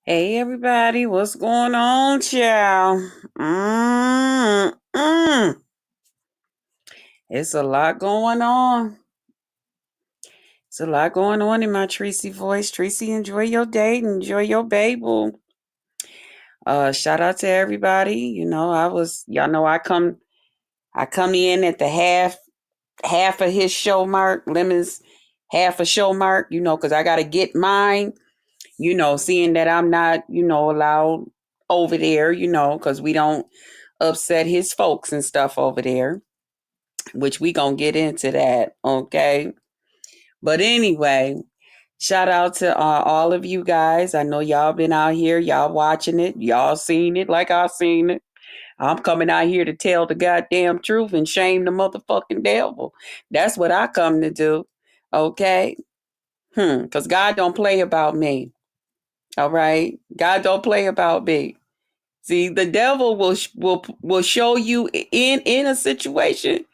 Hey everybody, what's going on, child? Mm-mm. It's a lot going on. It's a lot going on in my Tracy voice. Tracy, enjoy your day, enjoy your babel. Shout out to everybody. Y'all know I come in at the half of his show mark, Lemon's half a show mark, because I gotta get mine, seeing that I'm not, allowed over there, because we don't upset his folks and stuff over there, which we gonna get into that, okay? But anyway, shout out to all of you guys. I know y'all been out here, y'all watching it, y'all seen it like I seen it. I'm coming out here to tell the goddamn truth and shame the motherfucking devil. That's what I come to do, okay? Because God don't play about me, all right? God don't play about me. See, the devil will show you in a situation,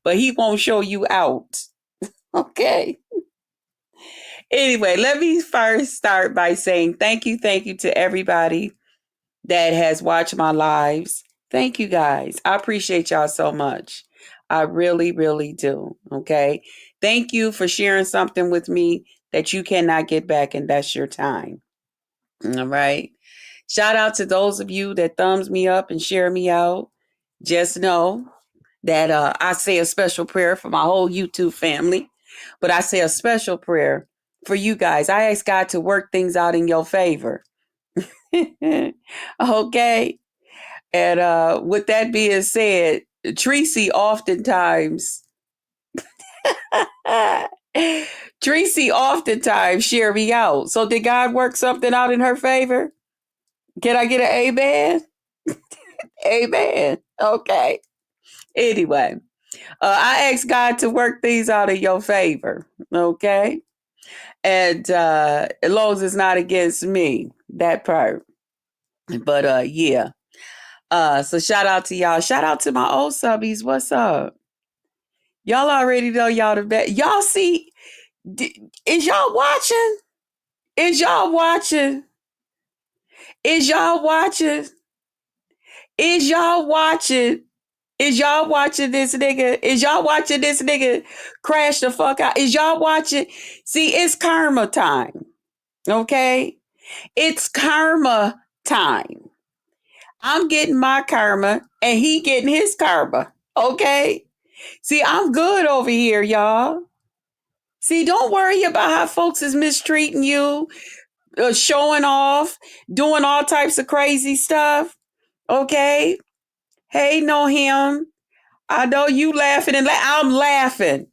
but he won't show you out. Okay. Anyway, let me first start by saying thank you to everybody that has watched my lives. Thank you guys. I appreciate y'all so much. I really, really do. Okay. Thank you for sharing something with me that you cannot get back, and that's your time. All right. Shout out to those of you that thumbs me up and share me out. Just know that I say a special prayer for my whole YouTube family, but I say a special prayer for you guys. I ask God to work things out in your favor. Okay. And with that being said, Tracy oftentimes, Tracy oftentimes share me out. So did God work something out in her favor? Can I get an amen? Amen. Okay. Anyway, I ask God to work things out in your favor. Okay. And as long as it's not against me, that part. But yeah. So shout out to y'all. Shout out to my old subbies. What's up? Y'all already know y'all the best. Y'all see, is y'all watching? Is y'all watching? Is y'all watching? Is y'all watching? Is y'all watching this nigga? Is y'all watching this nigga crash the fuck out? Is y'all watching? See, it's karma time. Okay? It's karma time. I'm getting my karma and he getting his karma. Okay? See, I'm good over here, y'all. See, don't worry about how folks is mistreating you, showing off, doing all types of crazy stuff. Okay? Hey, no him. I know you laughing and I'm laughing.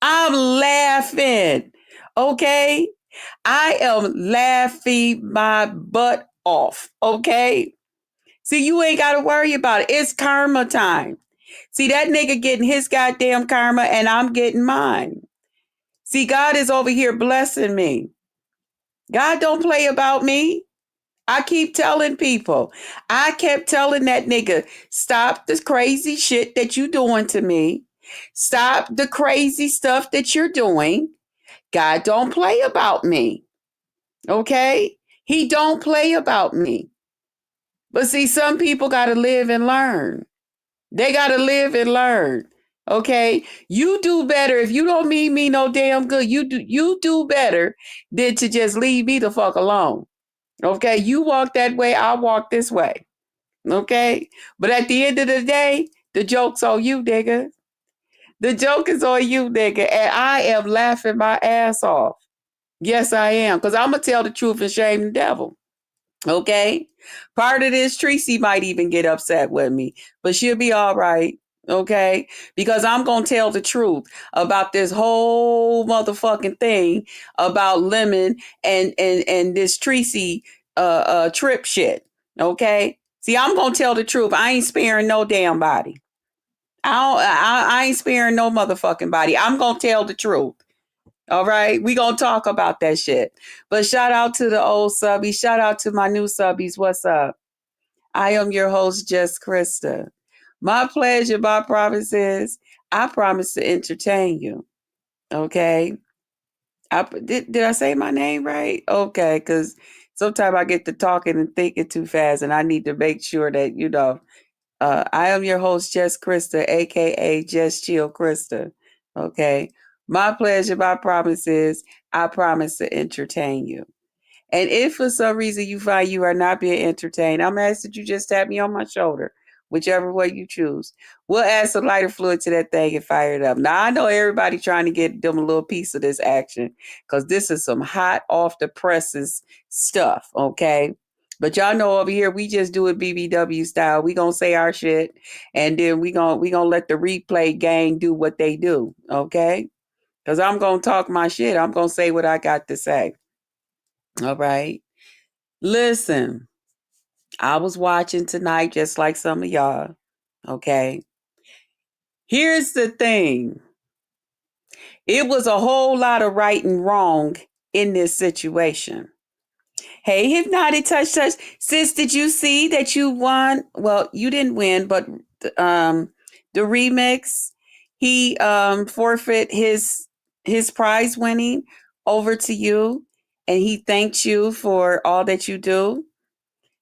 I'm laughing. Okay? I am laughing my butt off. Okay? See, you ain't got to worry about it. It's karma time. See, that nigga getting his goddamn karma and I'm getting mine. See, God is over here blessing me. God don't play about me. I keep telling people. I kept telling that nigga, stop this crazy shit that you doing to me. Stop the crazy stuff that you're doing. God don't play about me. Okay? He don't play about me. But see, some people got to live and learn. They got to live and learn. Okay? You do better if you don't mean me no damn good. You do better than to just leave me the fuck alone. Okay? You walk that way, I'll walk this way. Okay? But at the end of the day, the joke's on you, nigga. The joke is on you, nigga. And I am laughing my ass off. Yes, I am. Because I'm going to tell the truth and shame the devil. Okay? Part of this, Tracy might even get upset with me, but she'll be all right. Okay? Because I'm going to tell the truth about this whole motherfucking thing about Lemon and this Tracy trip shit. Okay? See, I'm going to tell the truth. I ain't sparing no damn body. I ain't sparing no motherfucking body. I'm going to tell the truth. All right, we gonna talk about that shit. But shout out to the old subbies. Shout out to my new subbies. What's up? I am your host, Jess Krista. My pleasure, my promise is I promise to entertain you. Okay. Did I say my name right? Okay, because Sometimes I get to talking and thinking too fast, and I need to make sure that, I am your host, Jess Krista, aka Jess Chill Krista. Okay. My pleasure, my promise is I promise to entertain you. And if for some reason you find you are not being entertained, I'm asking that you just tap me on my shoulder, whichever way you choose. We'll add some lighter fluid to that thing and fire it up. Now, I know everybody trying to get them a little piece of this action because this is some hot off the presses stuff, okay? But y'all know over here we just do it BBW style. We gonna say our shit, and then we gonna let the replay gang do what they do, okay? Because I'm gonna talk my shit. I'm gonna say what I got to say. All right. Listen, I was watching tonight just like some of y'all. Okay. Here's the thing. It was a whole lot of right and wrong in this situation. Hey, Hypnotic Touch. Sis, did you see that you won? Well, you didn't win, but um the remix, he forfeit his prize winning over to you, and he thanked you for all that you do.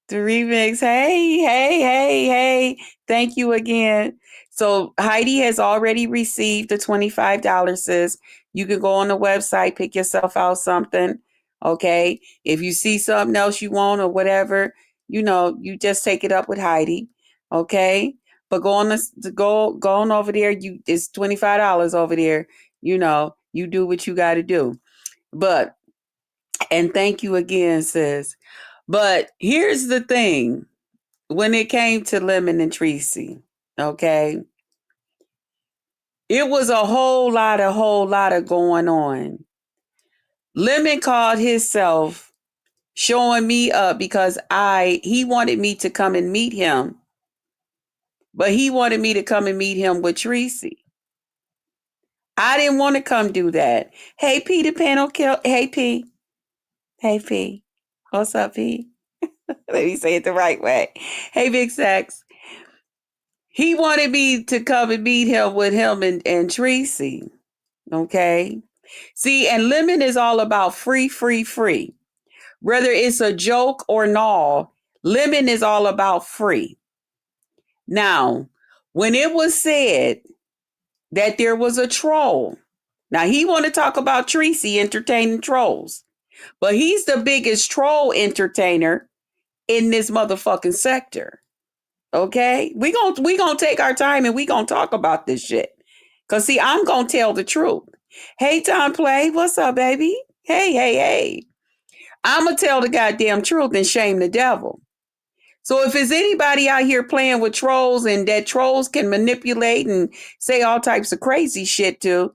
The remix. Hey. Thank you again. So Heidi has already received the $25, sis. You can go on the website, pick yourself out something. Okay. If you see something else you want or whatever, you just take it up with Heidi. Okay. But go on over there. It's $25 over there. You do what you gotta do. And thank you again, sis. But here's the thing. When it came to Lemon and Tracy, okay, it was a whole lot of going on. Lemon called himself showing me up because he wanted me to come and meet him, but he wanted me to come and meet him with Tracy. I didn't want to come do that. Hey, P, the panel kill. Hey, P. Hey, P. What's up, P? Let me say it the right way. Hey, Big Sex. He wanted me to come and meet him with him and Tracy. Okay. See, and Lemon is all about free, free, free. Whether it's a joke or not, Lemon is all about free. Now, when it was said that there was a troll, now he want to talk about Tracy entertaining trolls, but he's the biggest troll entertainer in this motherfucking sector. Okay? We gonna take our time and we gonna talk about this shit. Cause see, I'm gonna tell the truth. Hey, Tom Play, what's up, baby? Hey. I'm gonna tell the goddamn truth and shame the devil. So if there's anybody out here playing with trolls and that trolls can manipulate and say all types of crazy shit to,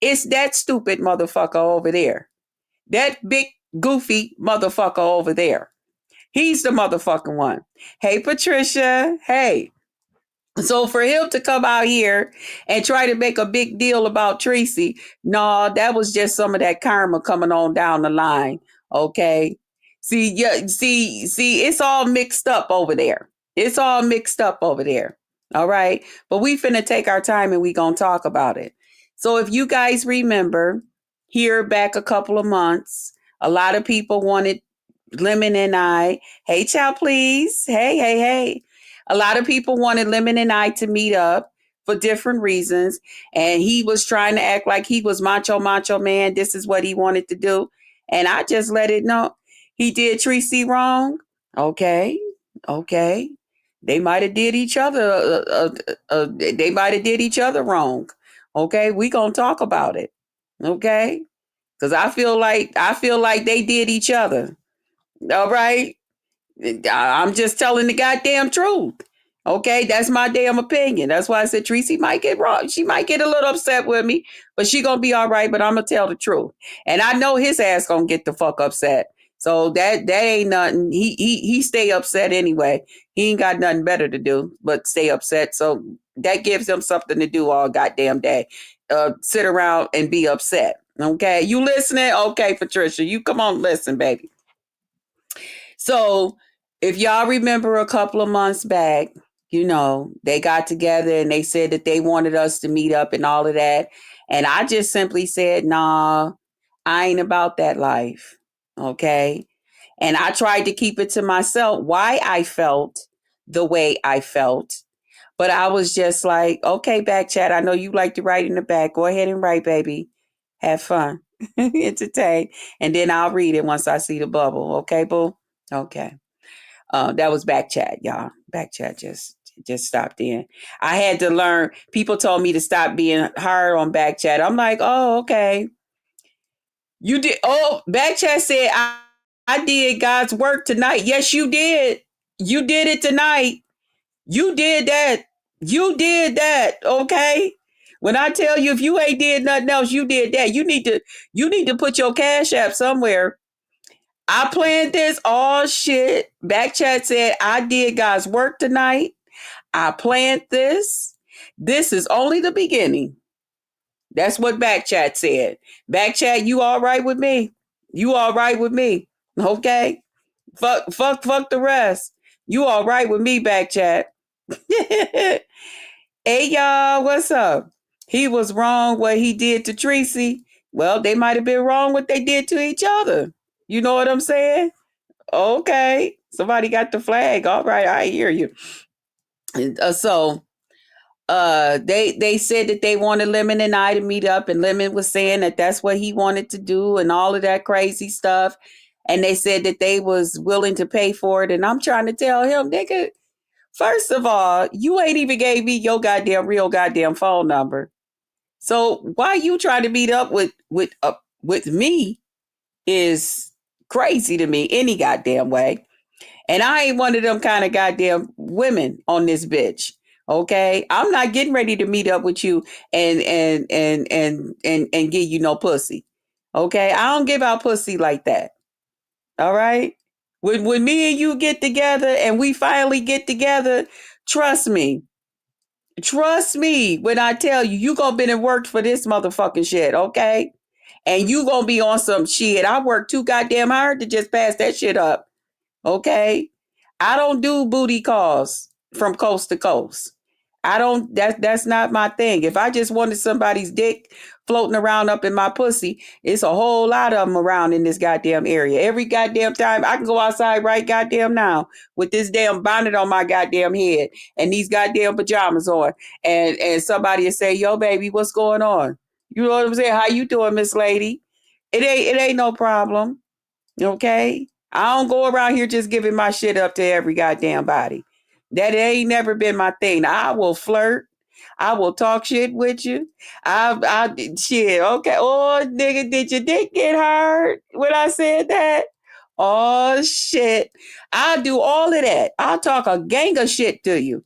it's that stupid motherfucker over there. That big goofy motherfucker over there. He's the motherfucking one. Hey, Patricia. Hey. So for him to come out here and try to make a big deal about Tracy, no, that was just some of that karma coming on down the line. Okay. See, it's all mixed up over there. It's all mixed up over there. All right. But we finna take our time and we gonna talk about it. So if you guys remember, here back a couple of months, a lot of people wanted Lemon and I. Hey, child, please. Hey. A lot of people wanted Lemon and I to meet up for different reasons. And he was trying to act like he was macho man. This is what he wanted to do. And I just let it know. He did Tracy wrong. Okay. They might have did each other. They might have did each other wrong. Okay. We gonna talk about it. Okay. Because I feel like they did each other. All right. I'm just telling the goddamn truth. Okay, that's my damn opinion. That's why I said Tracy might get wrong. She might get a little upset with me, but she gonna be all right. But I'm gonna tell the truth, and I know his ass gonna get the fuck upset. So that ain't nothing. He stay upset anyway. He ain't got nothing better to do but stay upset. So that gives him something to do all goddamn day. Sit around and be upset. Okay, you listening? Okay, Patricia, you come on, listen, baby. So if y'all remember a couple of months back, they got together and they said that they wanted us to meet up and all of that. And I just simply said, nah, I ain't about that life. Okay. And I tried to keep it to myself why I felt the way I felt. But I was just like, okay, back chat. I know you like to write in the back. Go ahead and write, baby. Have fun. Entertain. And then I'll read it once I see the bubble. Okay, boo? Okay. That was back chat, y'all. Back chat just stopped in. I had to learn. People told me to stop being hard on back chat. I'm like, oh, okay. You did. Oh, back chat said I did God's work tonight. Yes, you did. You did it tonight. You did that. You did that. Okay. When I tell you, if you ain't did nothing else, you did that. You need to put your cash app somewhere. I planned this. Oh shit. Back chat said I did God's work tonight. I planned this. This is only the beginning. That's what back chat said. Back chat, you all right with me? You all right with me? Okay. Fuck the rest. You all right with me, back chat? Hey y'all, what's up? He was wrong what he did to Tracy. Well, they might have been wrong what they did to each other. You know what I'm saying? Okay. Somebody got the flag. All right, I hear you. They said that they wanted Lemon and I to meet up, and Lemon was saying that that's what he wanted to do and all of that crazy stuff. And they said that they was willing to pay for it. And I'm trying to tell him, nigga, first of all, you ain't even gave me your real goddamn phone number. So why you trying to meet up with me is crazy to me any goddamn way. And I ain't one of them kind of goddamn women on this bitch. Okay, I'm not getting ready to meet up with you and give you no pussy. Okay, I don't give out pussy like that. All right. When me and you get together and we finally get together, trust me. Trust me when I tell you, you gonna been and worked for this motherfucking shit, okay? And you gonna be on some shit. I worked too goddamn hard to just pass that shit up. Okay. I don't do booty calls from coast to coast. I don't, that's not my thing. If I just wanted somebody's dick floating around up in my pussy, it's a whole lot of them around in this goddamn area. Every goddamn time I can go outside right goddamn now with this damn bonnet on my goddamn head and these goddamn pajamas on. And somebody will say, yo, baby, what's going on? You know what I'm saying? How you doing, Miss Lady? It ain't no problem. Okay? I don't go around here just giving my shit up to every goddamn body. That ain't never been my thing. I will flirt. I will talk shit with you. Shit. Okay. Oh, nigga, did your dick get hard when I said that? Oh shit. I'll do all of that. I'll talk a gang of shit to you.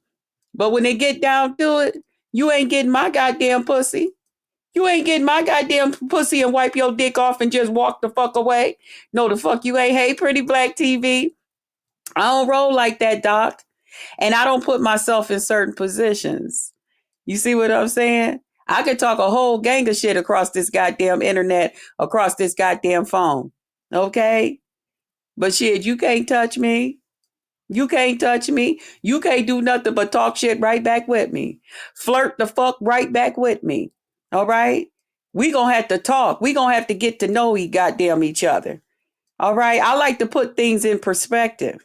But when they get down to it, you ain't getting my goddamn pussy. You ain't getting my goddamn pussy and wipe your dick off and just walk the fuck away. No, the fuck you ain't. Hey, pretty black TV. I don't roll like that, doc. And I don't put myself in certain positions. You see what I'm saying? I could talk a whole gang of shit across this goddamn internet, across this goddamn phone. Okay? But shit, you can't touch me. You can't touch me. You can't do nothing but talk shit right back with me. Flirt the fuck right back with me. All right? We gonna have to talk. We gonna have to get to know each other. All right? I like to put things in perspective.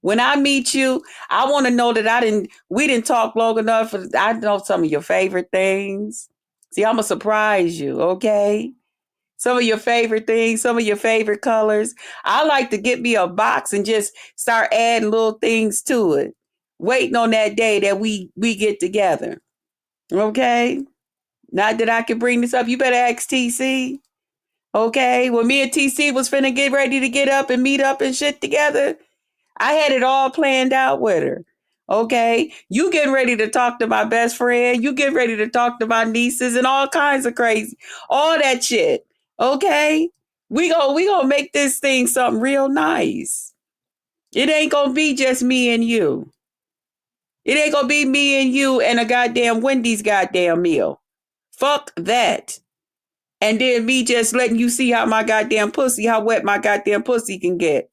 When I meet you, I want to know that we didn't talk long enough. I know some of your favorite things. See, I'm gonna surprise you, okay? Some of your favorite things, some of your favorite colors. I like to get me a box and just start adding little things to it, waiting on that day that we get together. Okay? Not that I can bring this up. You better ask TC. Okay? When me and TC was finna get ready to get up and meet up and shit together, I had it all planned out with her. Okay? You getting ready to talk to my best friend. You getting ready to talk to my nieces and all kinds of crazy. All that shit. Okay? We gonna make this thing something real nice. It ain't gonna be just me and you. It ain't gonna be me and you and a goddamn Wendy's goddamn meal. Fuck that. And then me just letting you see how how wet my goddamn pussy can get.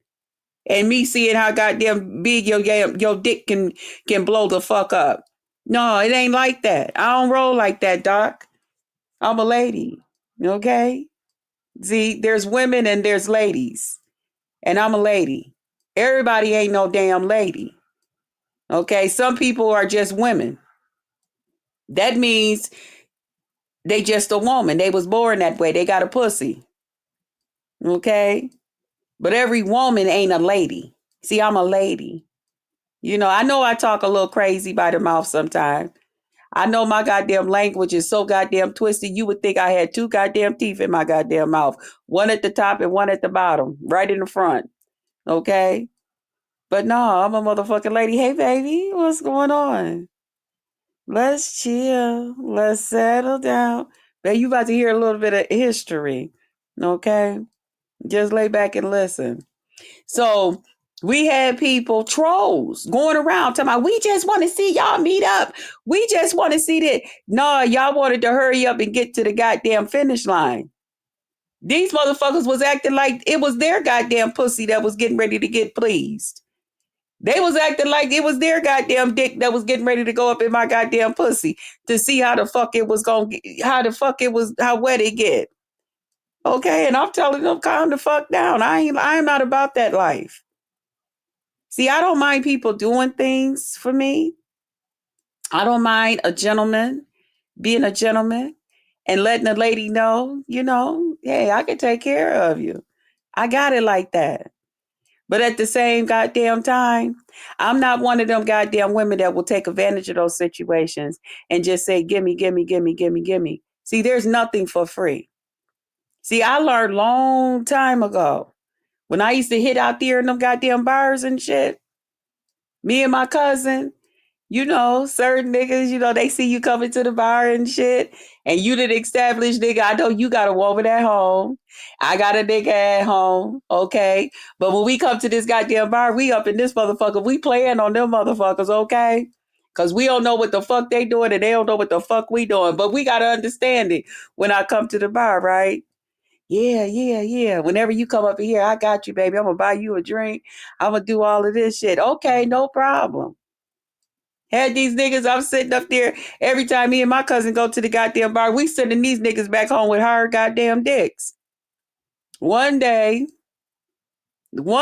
And me seeing how goddamn big your dick can blow the fuck up. No, it ain't like that. I don't roll like that, doc. I'm a lady. Okay? See, there's women and there's ladies. and I'm a lady. Everybody ain't no damn lady. Okay, some people are just women. That means they just a woman. They was born that way. They got a pussy. Okay? But every woman ain't a lady. See, I'm a lady. I know I talk a little crazy by the mouth sometimes. I know my goddamn language is so goddamn twisted. You would think I had two goddamn teeth in my goddamn mouth. One at the top and one at the bottom. Right in the front. Okay? But no, I'm a motherfucking lady. Hey, baby, what's going on? Let's chill. Let's settle down. Babe, you about to hear a little bit of history. Okay? Just lay back and listen. So we had people, trolls, going around talking about, we just want to see y'all meet up. We just want to see that. No, y'all wanted to hurry up and get to the goddamn finish line. These motherfuckers was acting like it was their goddamn pussy that was getting ready to get pleased. They was acting like it was their goddamn dick that was getting ready to go up in my goddamn pussy to see how the fuck it was going to get, how wet it get. Okay, and I'm telling them, calm the fuck down. I'm not about that life. See, I don't mind people doing things for me. I don't mind a gentleman being a gentleman and letting a lady know, hey, I can take care of you. I got it like that. But at the same goddamn time, I'm not one of them goddamn women that will take advantage of those situations and just say, gimme, gimme, gimme, gimme, gimme. See, there's nothing for free. See, I learned long time ago when I used to hit out there in them goddamn bars and shit. Me and my cousin, certain niggas, they see you coming to the bar and shit, and you did establish, nigga, I know you got a woman at home. I got a nigga at home, okay? But when we come to this goddamn bar, we up in this motherfucker, we playing on them motherfuckers, okay? Because we don't know what the fuck they doing, and they don't know what the fuck we doing. But we got to understand it when I come to the bar, right? Yeah, yeah, yeah. Whenever you come up here, I got you, baby. I'm going to buy you a drink. I'm going to do all of this shit. Okay, no problem. Had these niggas, I'm sitting up there every time me and my cousin go to the goddamn bar, we sending these niggas back home with hard goddamn dicks. One day, they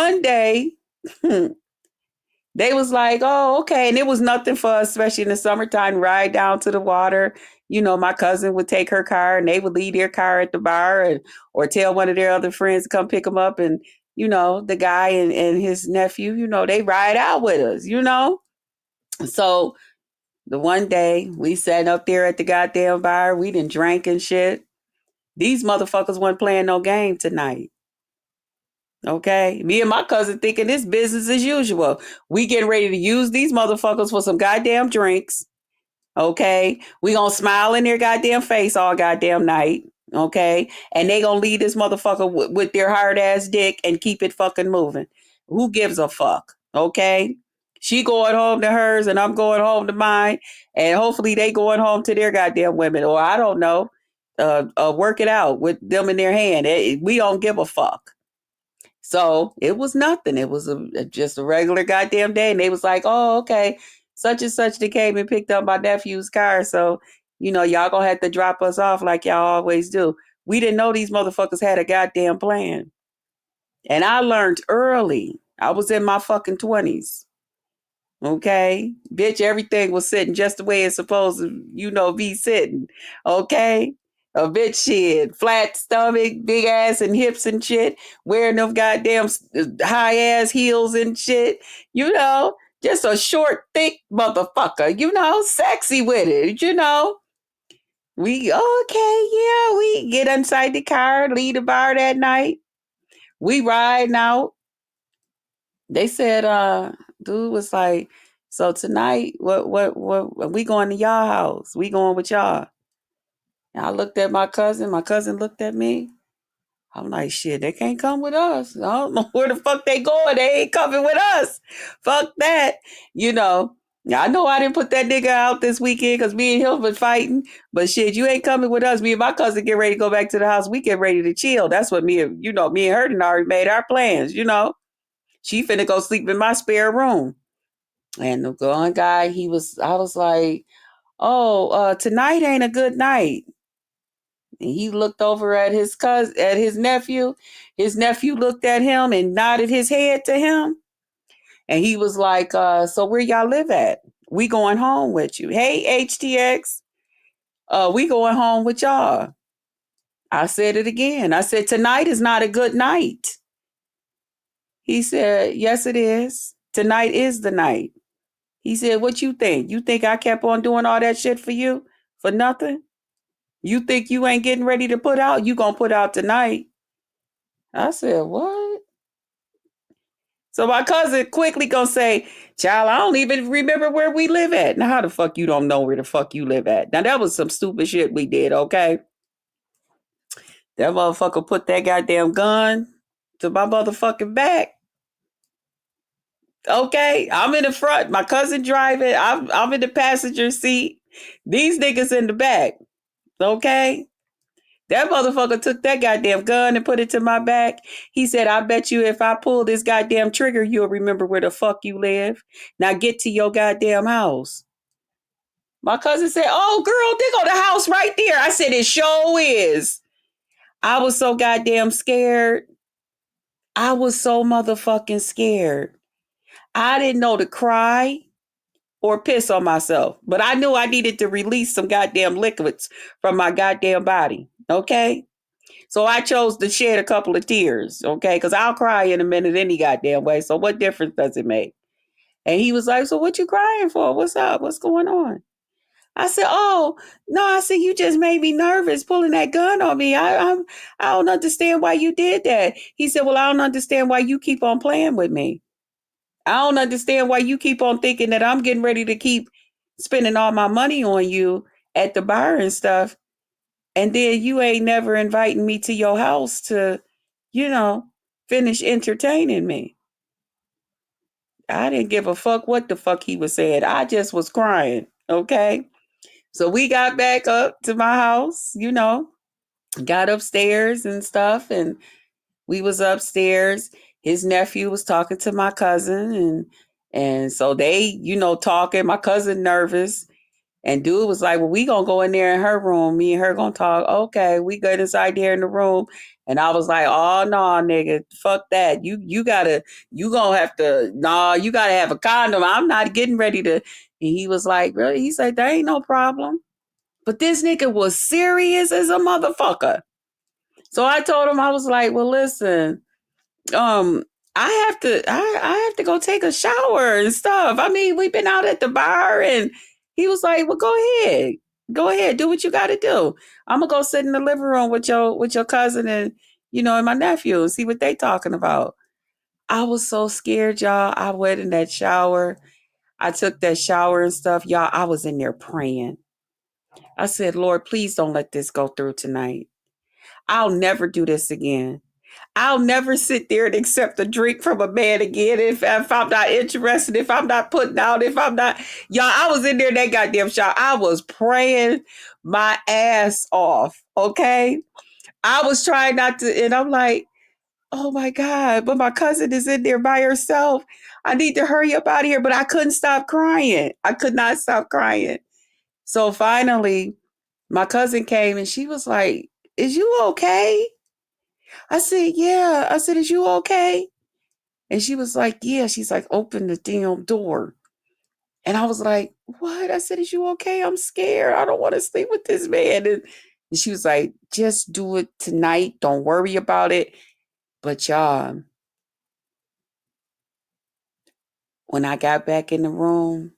was like, oh, okay. And it was nothing for us, especially in the summertime, ride down to the water. My cousin would take her car and they would leave their car at the bar or tell one of their other friends to come pick them up. And, the guy and his nephew, they ride out with us. So the one day we sat up there at the goddamn bar, we done drank and shit. These motherfuckers weren't playing no game tonight. Okay? Me and my cousin thinking this business as usual. We getting ready to use these motherfuckers for some goddamn drinks. Okay? We gonna smile in their goddamn face all goddamn night. Okay? And they gonna leave this motherfucker with their hard ass dick and keep it fucking moving. Who gives a fuck? Okay? She going home to hers and I'm going home to mine. And hopefully they going home to their goddamn women. Or I don't know. Work it out with them in their hand. We don't give a fuck. So it was nothing. It was just a regular goddamn day. And they was like, oh, okay. Such and such they came and picked up my nephew's car. So, y'all gonna have to drop us off like y'all always do. We didn't know these motherfuckers had a goddamn plan. And I learned early. I was in my fucking 20s. Okay. Bitch, everything was sitting just the way it's supposed to, be sitting. Okay. A bitch shit. Flat stomach, big ass and hips and shit. Wearing them goddamn high ass heels and shit. Just a short, thick motherfucker. Sexy with it. We, okay, yeah, we get inside the car, leave the bar that night. We riding out. They said, dude was like, so tonight, what, we going to y'all house? We going with y'all. And I looked at my cousin. My cousin looked at me. I'm like, shit, they can't come with us. I don't know where the fuck they going. They ain't coming with us. Fuck that. I know I didn't put that nigga out this weekend because me and him been fighting. But shit, you ain't coming with us. Me and my cousin get ready to go back to the house. We get ready to chill. That's what me and her done already made our plans, She finna go sleep in my spare room. And the one guy, I was like, oh, tonight ain't a good night. And he looked over at his cousin, at his nephew. His nephew looked at him and nodded his head to him. And he was like, so where y'all live at? We going home with you. Hey, HTX, we going home with y'all. I said it again. I said, tonight is not a good night. He said, yes, it is. Tonight is the night. He said, what you think? You think I kept on doing all that shit for you? For nothing? You think you ain't getting ready to put out? You gonna put out tonight. I said, what? So my cousin quickly gonna say, child, I don't even remember where we live at. Now, how the fuck you don't know where the fuck you live at? Now, that was some stupid shit we did, okay? That motherfucker put that goddamn gun to my motherfucking back. Okay, I'm in the front. My cousin driving. I'm in the passenger seat. These niggas in the back. Okay. That motherfucker took that goddamn gun and put it to my back. He said, I bet you if I pull this goddamn trigger, you'll remember where the fuck you live. Now get to your goddamn house. My cousin said, oh, girl, they go the house right there. I said, it sure is. I was so goddamn scared. I was so motherfucking scared. I didn't know to cry or piss on myself, but I knew I needed to release some goddamn liquids from my goddamn body. Okay. So I chose to shed a couple of tears. Okay. Cause I'll cry in a minute any goddamn way. So what difference does it make? And he was like, so what you crying for? What's up? What's going on? I said, oh, no, I said, you just made me nervous pulling that gun on me. I don't understand why you did that. He said, well, I don't understand why you keep on playing with me. I don't understand why you keep on thinking that I'm getting ready to keep spending all my money on you at the bar and stuff. And then you ain't never inviting me to your house to, you know, finish entertaining me. I didn't give a fuck what the fuck he was saying. I just was crying. Okay. So we got back up to my house, got upstairs and stuff. And we was upstairs. His nephew was talking to my cousin and so they, talking, my cousin nervous. And dude was like, well, we gonna go in there in her room. Me and her gonna talk. Okay, we good inside there in the room. And I was like, oh no, nigga, fuck that. You gonna have to, nah, you gotta have a condom. I'm not getting ready to. And he was like, really? He said, there ain't no problem. But this nigga was serious as a motherfucker. So I told him, I was like, well, listen, um, I have to go take a shower and stuff. I mean, we've been out at the bar and he was like, well, go ahead. Go ahead, do what you gotta do. I'm gonna go sit in the living room with your cousin and my nephew and see what they talking about. I was so scared, y'all. I went in that shower. I took that shower and stuff. Y'all, I was in there praying. I said, Lord, please don't let this go through tonight. I'll never do this again. I'll never sit there and accept a drink from a man again if I'm not interested, if I'm not putting out, if I'm not. Y'all, I was in there in that goddamn shower. I was praying my ass off, okay? I was trying not to, and I'm like, oh my God, but my cousin is in there by herself. I need to hurry up out of here, but I couldn't stop crying. I could not stop crying. So finally, my cousin came and she was like, is you okay? I said, yeah. I said, is you okay? And she was like, yeah. She's like, open the damn door. And I was like, what? I said, is you okay? I'm scared. I don't want to sleep with this man. And she was like, just do it tonight. Don't worry about it. But y'all, when I got back in the room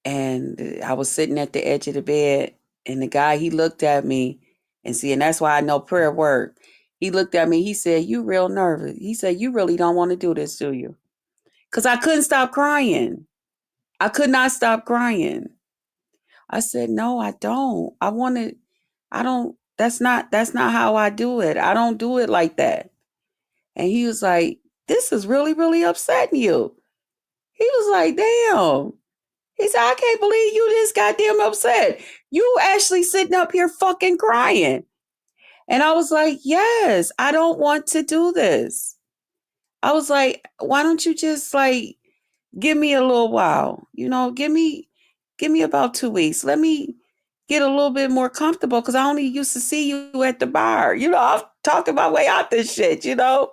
and I was sitting at the edge of the bed and the guy, he looked at me and that's why I know prayer work. He looked at me. He said, you real nervous. He said, you really don't want to do this, do you? Because I couldn't stop crying. I could not stop crying. I said, no, I don't. I don't, that's not how I do it. I don't do it like that. And he was like, this is really, really upsetting you. He was like, damn. He said, I can't believe you this goddamn upset. You actually sitting up here fucking crying. And I was like, yes, I don't want to do this. I was like, why don't you just like give me a little while? Give me about 2 weeks. Let me get a little bit more comfortable because I only used to see you at the bar. I'm talking my way out this shit, And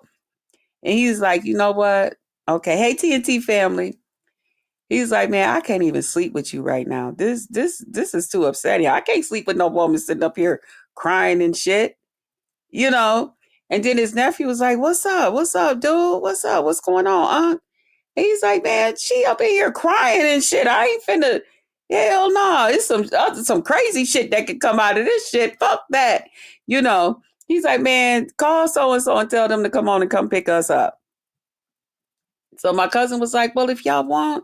he's like, you know what? Okay, hey TNT family. He's like, man, I can't even sleep with you right now. This is too upsetting. I can't sleep with no woman sitting up here crying and shit, you know. And then his nephew was like, what's up? What's up, dude? What's up? What's going on? He's like, man, she up in here crying and shit. I ain't finna. Hell no, it's some crazy shit that could come out of this shit. Fuck that, you know. He's like, man, call so and so and tell them to come on and come pick us up. So my cousin was like, well, if y'all want,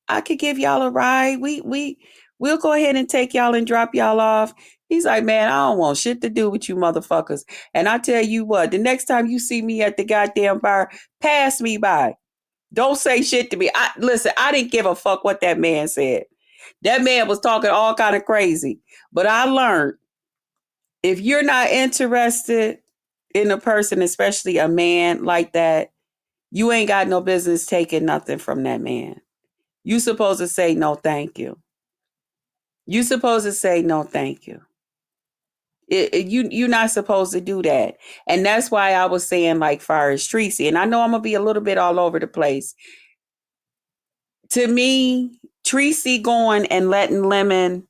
I could give y'all a ride. We'll go ahead and take y'all and drop y'all off. He's like, man, I don't want shit to do with you motherfuckers. And I tell you what, the next time you see me at the goddamn bar, pass me by. Don't say shit to me. Listen, I didn't give a fuck what that man said. That man was talking all kind of crazy. But I learned if you're not interested in a person, especially a man like that, you ain't got no business taking nothing from that man. You supposed to say no, thank you. You supposed to say no, thank you. You're not supposed to do that. And that's why I was saying like far as Tracy, and I know I'm gonna be a little bit all over the place. To me, Tracy going and letting Lemon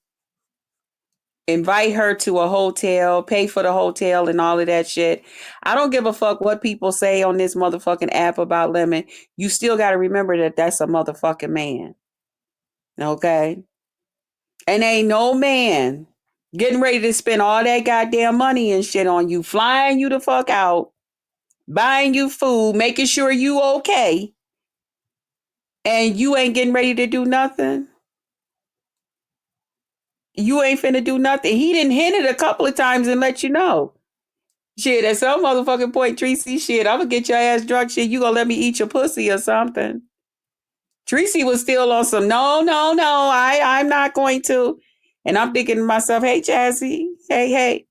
invite her to a hotel, pay for the hotel and all of that shit. I don't give a fuck what people say on this motherfucking app about Lemon. You still got to remember that that's a motherfucking man. Okay? And ain't no man getting ready to spend all that goddamn money and shit on you, flying you the fuck out, buying you food, making sure you okay, and you ain't getting ready to do nothing. You ain't finna do nothing. He didn't hint it a couple of times and let you know. Shit, at some motherfucking point, Tracy, shit, I'm gonna get your ass drunk. Shit, you gonna let me eat your pussy or something. Tracy was still on some, no, I'm not going to. And I'm thinking to myself, hey, Jazzy, hey.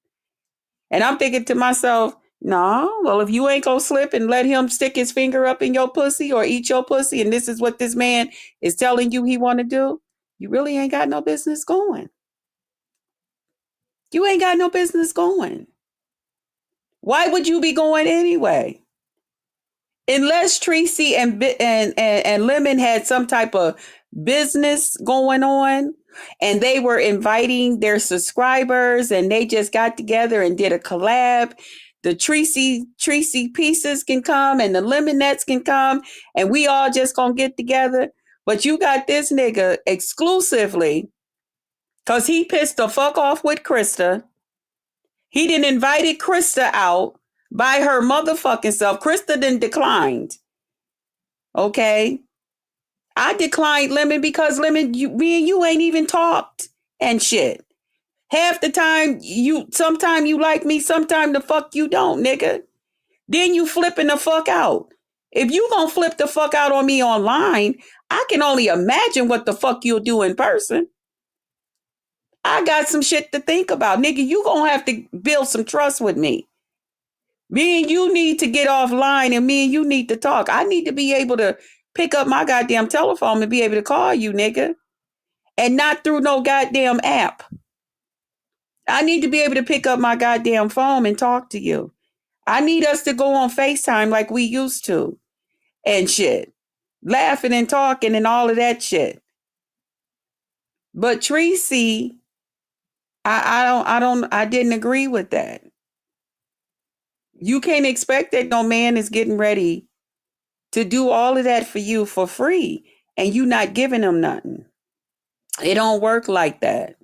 And I'm thinking to myself, no, well, if you ain't gonna slip and let him stick his finger up in your pussy or eat your pussy, and this is what this man is telling you he want to do, you really ain't got no business going. You ain't got no business going. Why would you be going anyway? Unless Tracy and Lemon had some type of business going on and they were inviting their subscribers and they just got together and did a collab, the Tracy pieces can come and the Lemonettes can come and we all just gonna get together. But you got this nigga exclusively because he pissed the fuck off with Krista. He didn't invited Krista out by her motherfucking self. Krista didn't declined. Okay. I declined Lemon because Lemon, me and you ain't even talked and shit. Half the time sometime you like me, sometime the fuck you don't, nigga. Then you flipping the fuck out. If you gonna flip the fuck out on me online, I can only imagine what the fuck you'll do in person. I got some shit to think about. Nigga, you gonna have to build some trust with me. Me and you need to get offline and me and you need to talk. I need to be able to pick up my goddamn telephone and be able to call you, nigga. And not through no goddamn app. I need to be able to pick up my goddamn phone and talk to you. I need us to go on FaceTime like we used to and shit. Laughing and talking and all of that shit. But Tracy, I didn't agree with that. You can't expect that no man is getting ready to do all of that for you for free and you not giving him nothing. It don't work like that.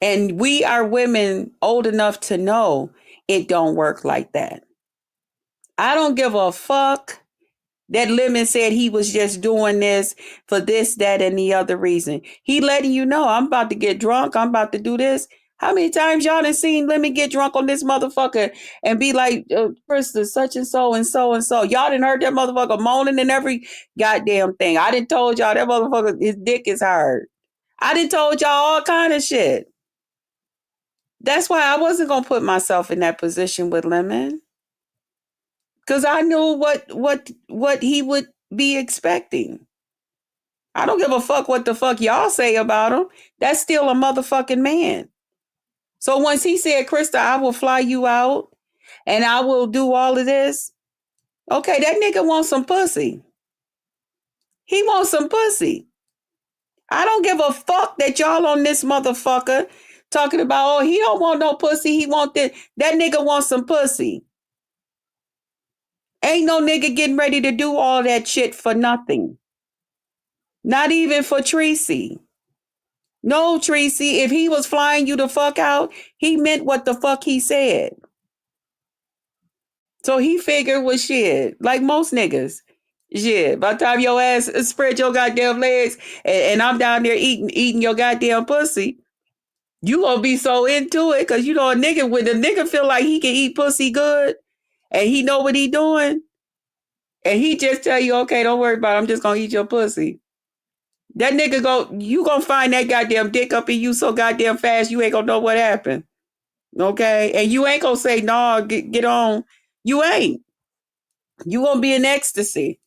And we are women old enough to know it don't work like that. I don't give a fuck that Lemon said he was just doing this for this, that, and the other reason. He letting you know, I'm about to get drunk. I'm about to do this. How many times y'all done seen Lemon get drunk on this motherfucker and be like, Krista, such and so and so and so. Y'all done heard that motherfucker moaning and every goddamn thing. I done told y'all that motherfucker, his dick is hard. I done told y'all all kind of shit. That's why I wasn't going to put myself in that position with Lemon. Because I knew what he would be expecting. I don't give a fuck what the fuck y'all say about him. That's still a motherfucking man. So once he said, Krista, I will fly you out and I will do all of this. Okay, that nigga wants some pussy. He wants some pussy. I don't give a fuck that y'all on this motherfucker talking about, oh, he don't want no pussy. He want this. That nigga wants some pussy. Ain't no nigga getting ready to do all that shit for nothing. Not even for Tracy. No, Tracy, if he was flying you the fuck out, he meant what the fuck he said. So he figured was shit, like most niggas. Shit, by the time your ass spread your goddamn legs and I'm down there eating your goddamn pussy, you gonna be so into it because you know a nigga, when a nigga feel like he can eat pussy good and he know what he doing, and he just tell you, okay, don't worry about it, I'm just gonna eat your pussy. That nigga you gonna find that goddamn dick up in you so goddamn fast you ain't gonna know what happened. Okay? And you ain't gonna say, no, get on. You ain't. You gonna be in ecstasy.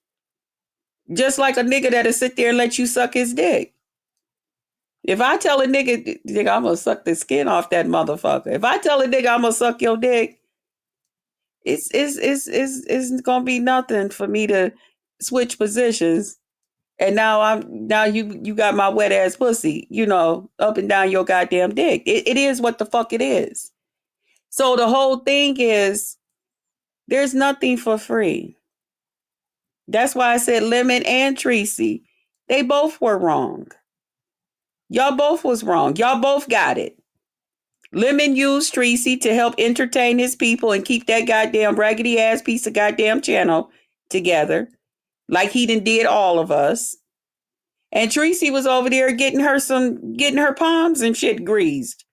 Just like a nigga that'll sit there and let you suck his dick. If I tell a nigga, I'm gonna suck the skin off that motherfucker. If I tell a nigga I'm gonna suck your dick, it's gonna be nothing for me to switch positions. And now you got my wet ass pussy, up and down your goddamn dick. It is what the fuck it is. So the whole thing is there's nothing for free. That's why I said Lemon and Tracy, they both were wrong. Y'all both was wrong. Y'all both got it. Lemon used Tracy to help entertain his people and keep that goddamn raggedy ass piece of goddamn channel together, like he did all of us. And Tracy was over there getting her palms and shit greased.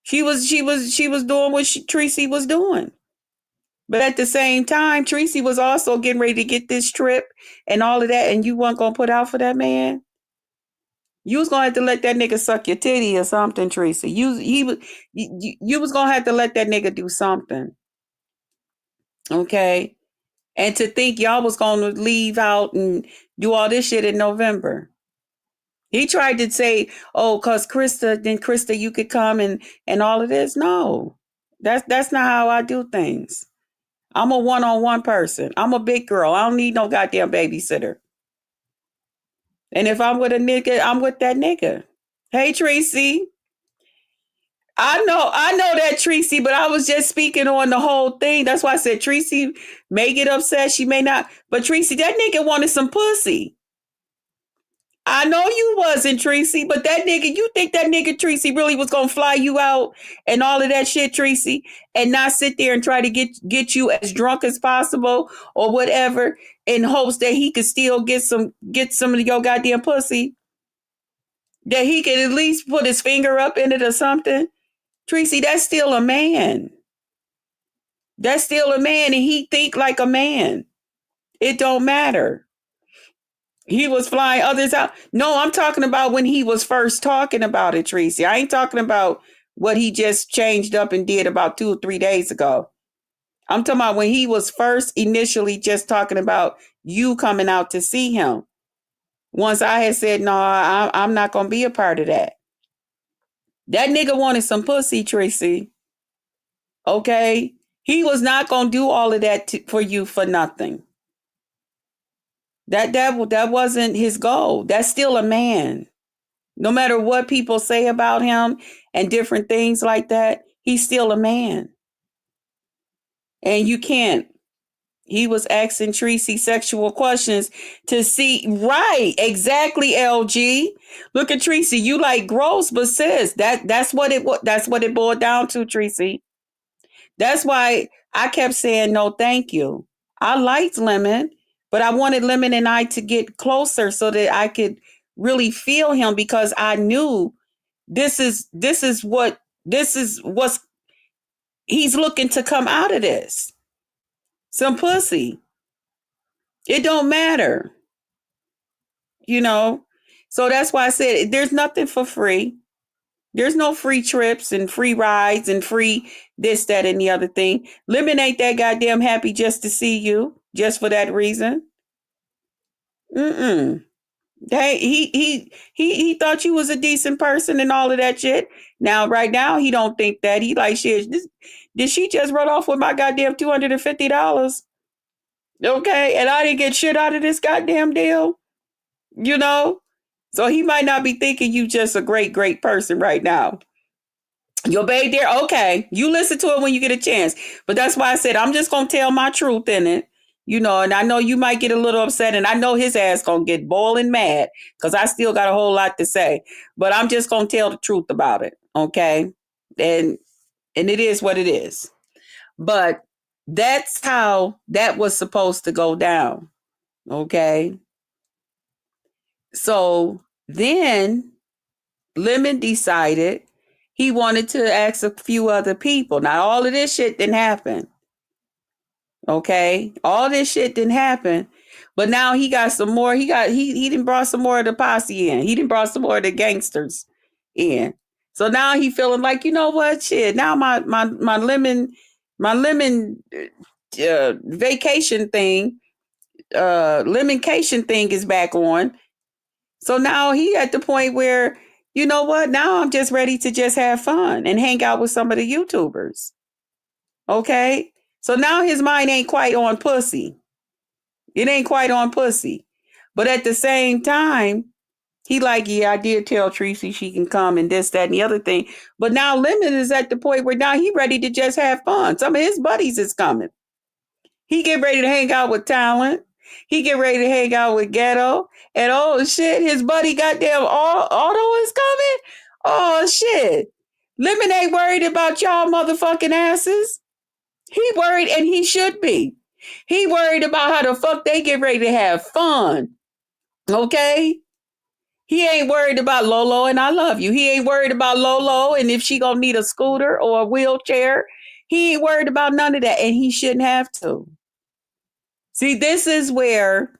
She was doing what Tracy was doing. But at the same time, Tracy was also getting ready to get this trip and all of that, and you weren't gonna put out for that man. You was gonna have to let that nigga suck your titty or something, Tracy. You was gonna have to let that nigga do something. Okay? And to think y'all was gonna leave out and do all this shit in November. He tried to say, oh, cause Krista, you could come and all of this. No. That's not how I do things. I'm a one-on-one person. I'm a big girl. I don't need no goddamn babysitter. And if I'm with a nigga, I'm with that nigga. Hey, Tracy. I know that, Tracy, but I was just speaking on the whole thing. That's why I said Tracy may get upset. She may not. But Tracy, that nigga wanted some pussy. I know you wasn't, Tracy, but that nigga, you think that nigga Tracy really was gonna fly you out and all of that shit, Tracy, and not sit there and try to get you as drunk as possible or whatever in hopes that he could still get some of your goddamn pussy, that he could at least put his finger up in it or something. Tracy, that's still a man. That's still a man, and he think like a man. It don't matter. He was flying others out. No, I'm talking about when he was first talking about it, Tracy. I ain't talking about what he just changed up and did about 2 or 3 days ago. I'm talking about when he was first initially just talking about you coming out to see him. Once I had said, no, I'm not going to be a part of that. That nigga wanted some pussy, Tracy. Okay? He was not going to do all of that for you for nothing. That wasn't his goal. That's still a man. No matter what people say about him and different things like that, he's still a man. And you can't. He was asking Tracy sexual questions to see. Right. Exactly, LG. Look at Tracy. You like gross, but sis, that's what it boiled down to, Tracy. That's why I kept saying no, thank you. I liked Lemon, but I wanted Lemon and I to get closer so that I could really feel him, because I knew this is what's he's looking to come out of this. Some pussy. It don't matter. So that's why I said there's nothing for free. There's no free trips and free rides and free this, that, and the other thing. Lemon ain't that goddamn happy just to see you, just for that reason. Mm-mm. Hey, he thought you was a decent person and all of that shit. Now, right now, he don't think that. He like shit. Did she just run off with my goddamn $250? Okay, and I didn't get shit out of this goddamn deal. You know, so he might not be thinking you just a great person right now. Your baby there, okay. You listen to it when you get a chance. But that's why I said I'm just gonna tell my truth in it. And I know you might get a little upset, and I know his ass gonna get boiling mad because I still got a whole lot to say. But I'm just gonna tell the truth about it, okay? And and it is what it is. But that's how that was supposed to go down, okay? So then Lemon decided he wanted to ask a few other people. Now, all of this shit didn't happen. Okay. All this shit didn't happen. But now he got some more. He didn't brought some more of the posse in. He didn't brought some more of the gangsters in. So now he feeling like, you know what, shit. Now my lemon vacation thing, lemoncation thing is back on. So now he at the point where, you know what? Now I'm just ready to just have fun and hang out with some of the YouTubers. Okay. So now his mind ain't quite on pussy. It ain't quite on pussy. But at the same time, he like, yeah, I did tell Tracy she can come and this, that, and the other thing. But now Lemon is at the point where now he ready to just have fun. Some of his buddies is coming. He get ready to hang out with Talent. He get ready to hang out with Ghetto. And oh shit, his buddy goddamn Auto is coming. Oh shit. Lemon ain't worried about y'all motherfucking asses. He worried, and he should be. He worried about how the fuck they get ready to have fun. Okay? He ain't worried about Lolo, and I love you. He ain't worried about Lolo and if she gonna need a scooter or a wheelchair. He ain't worried about none of that, and he shouldn't have to. See, this is where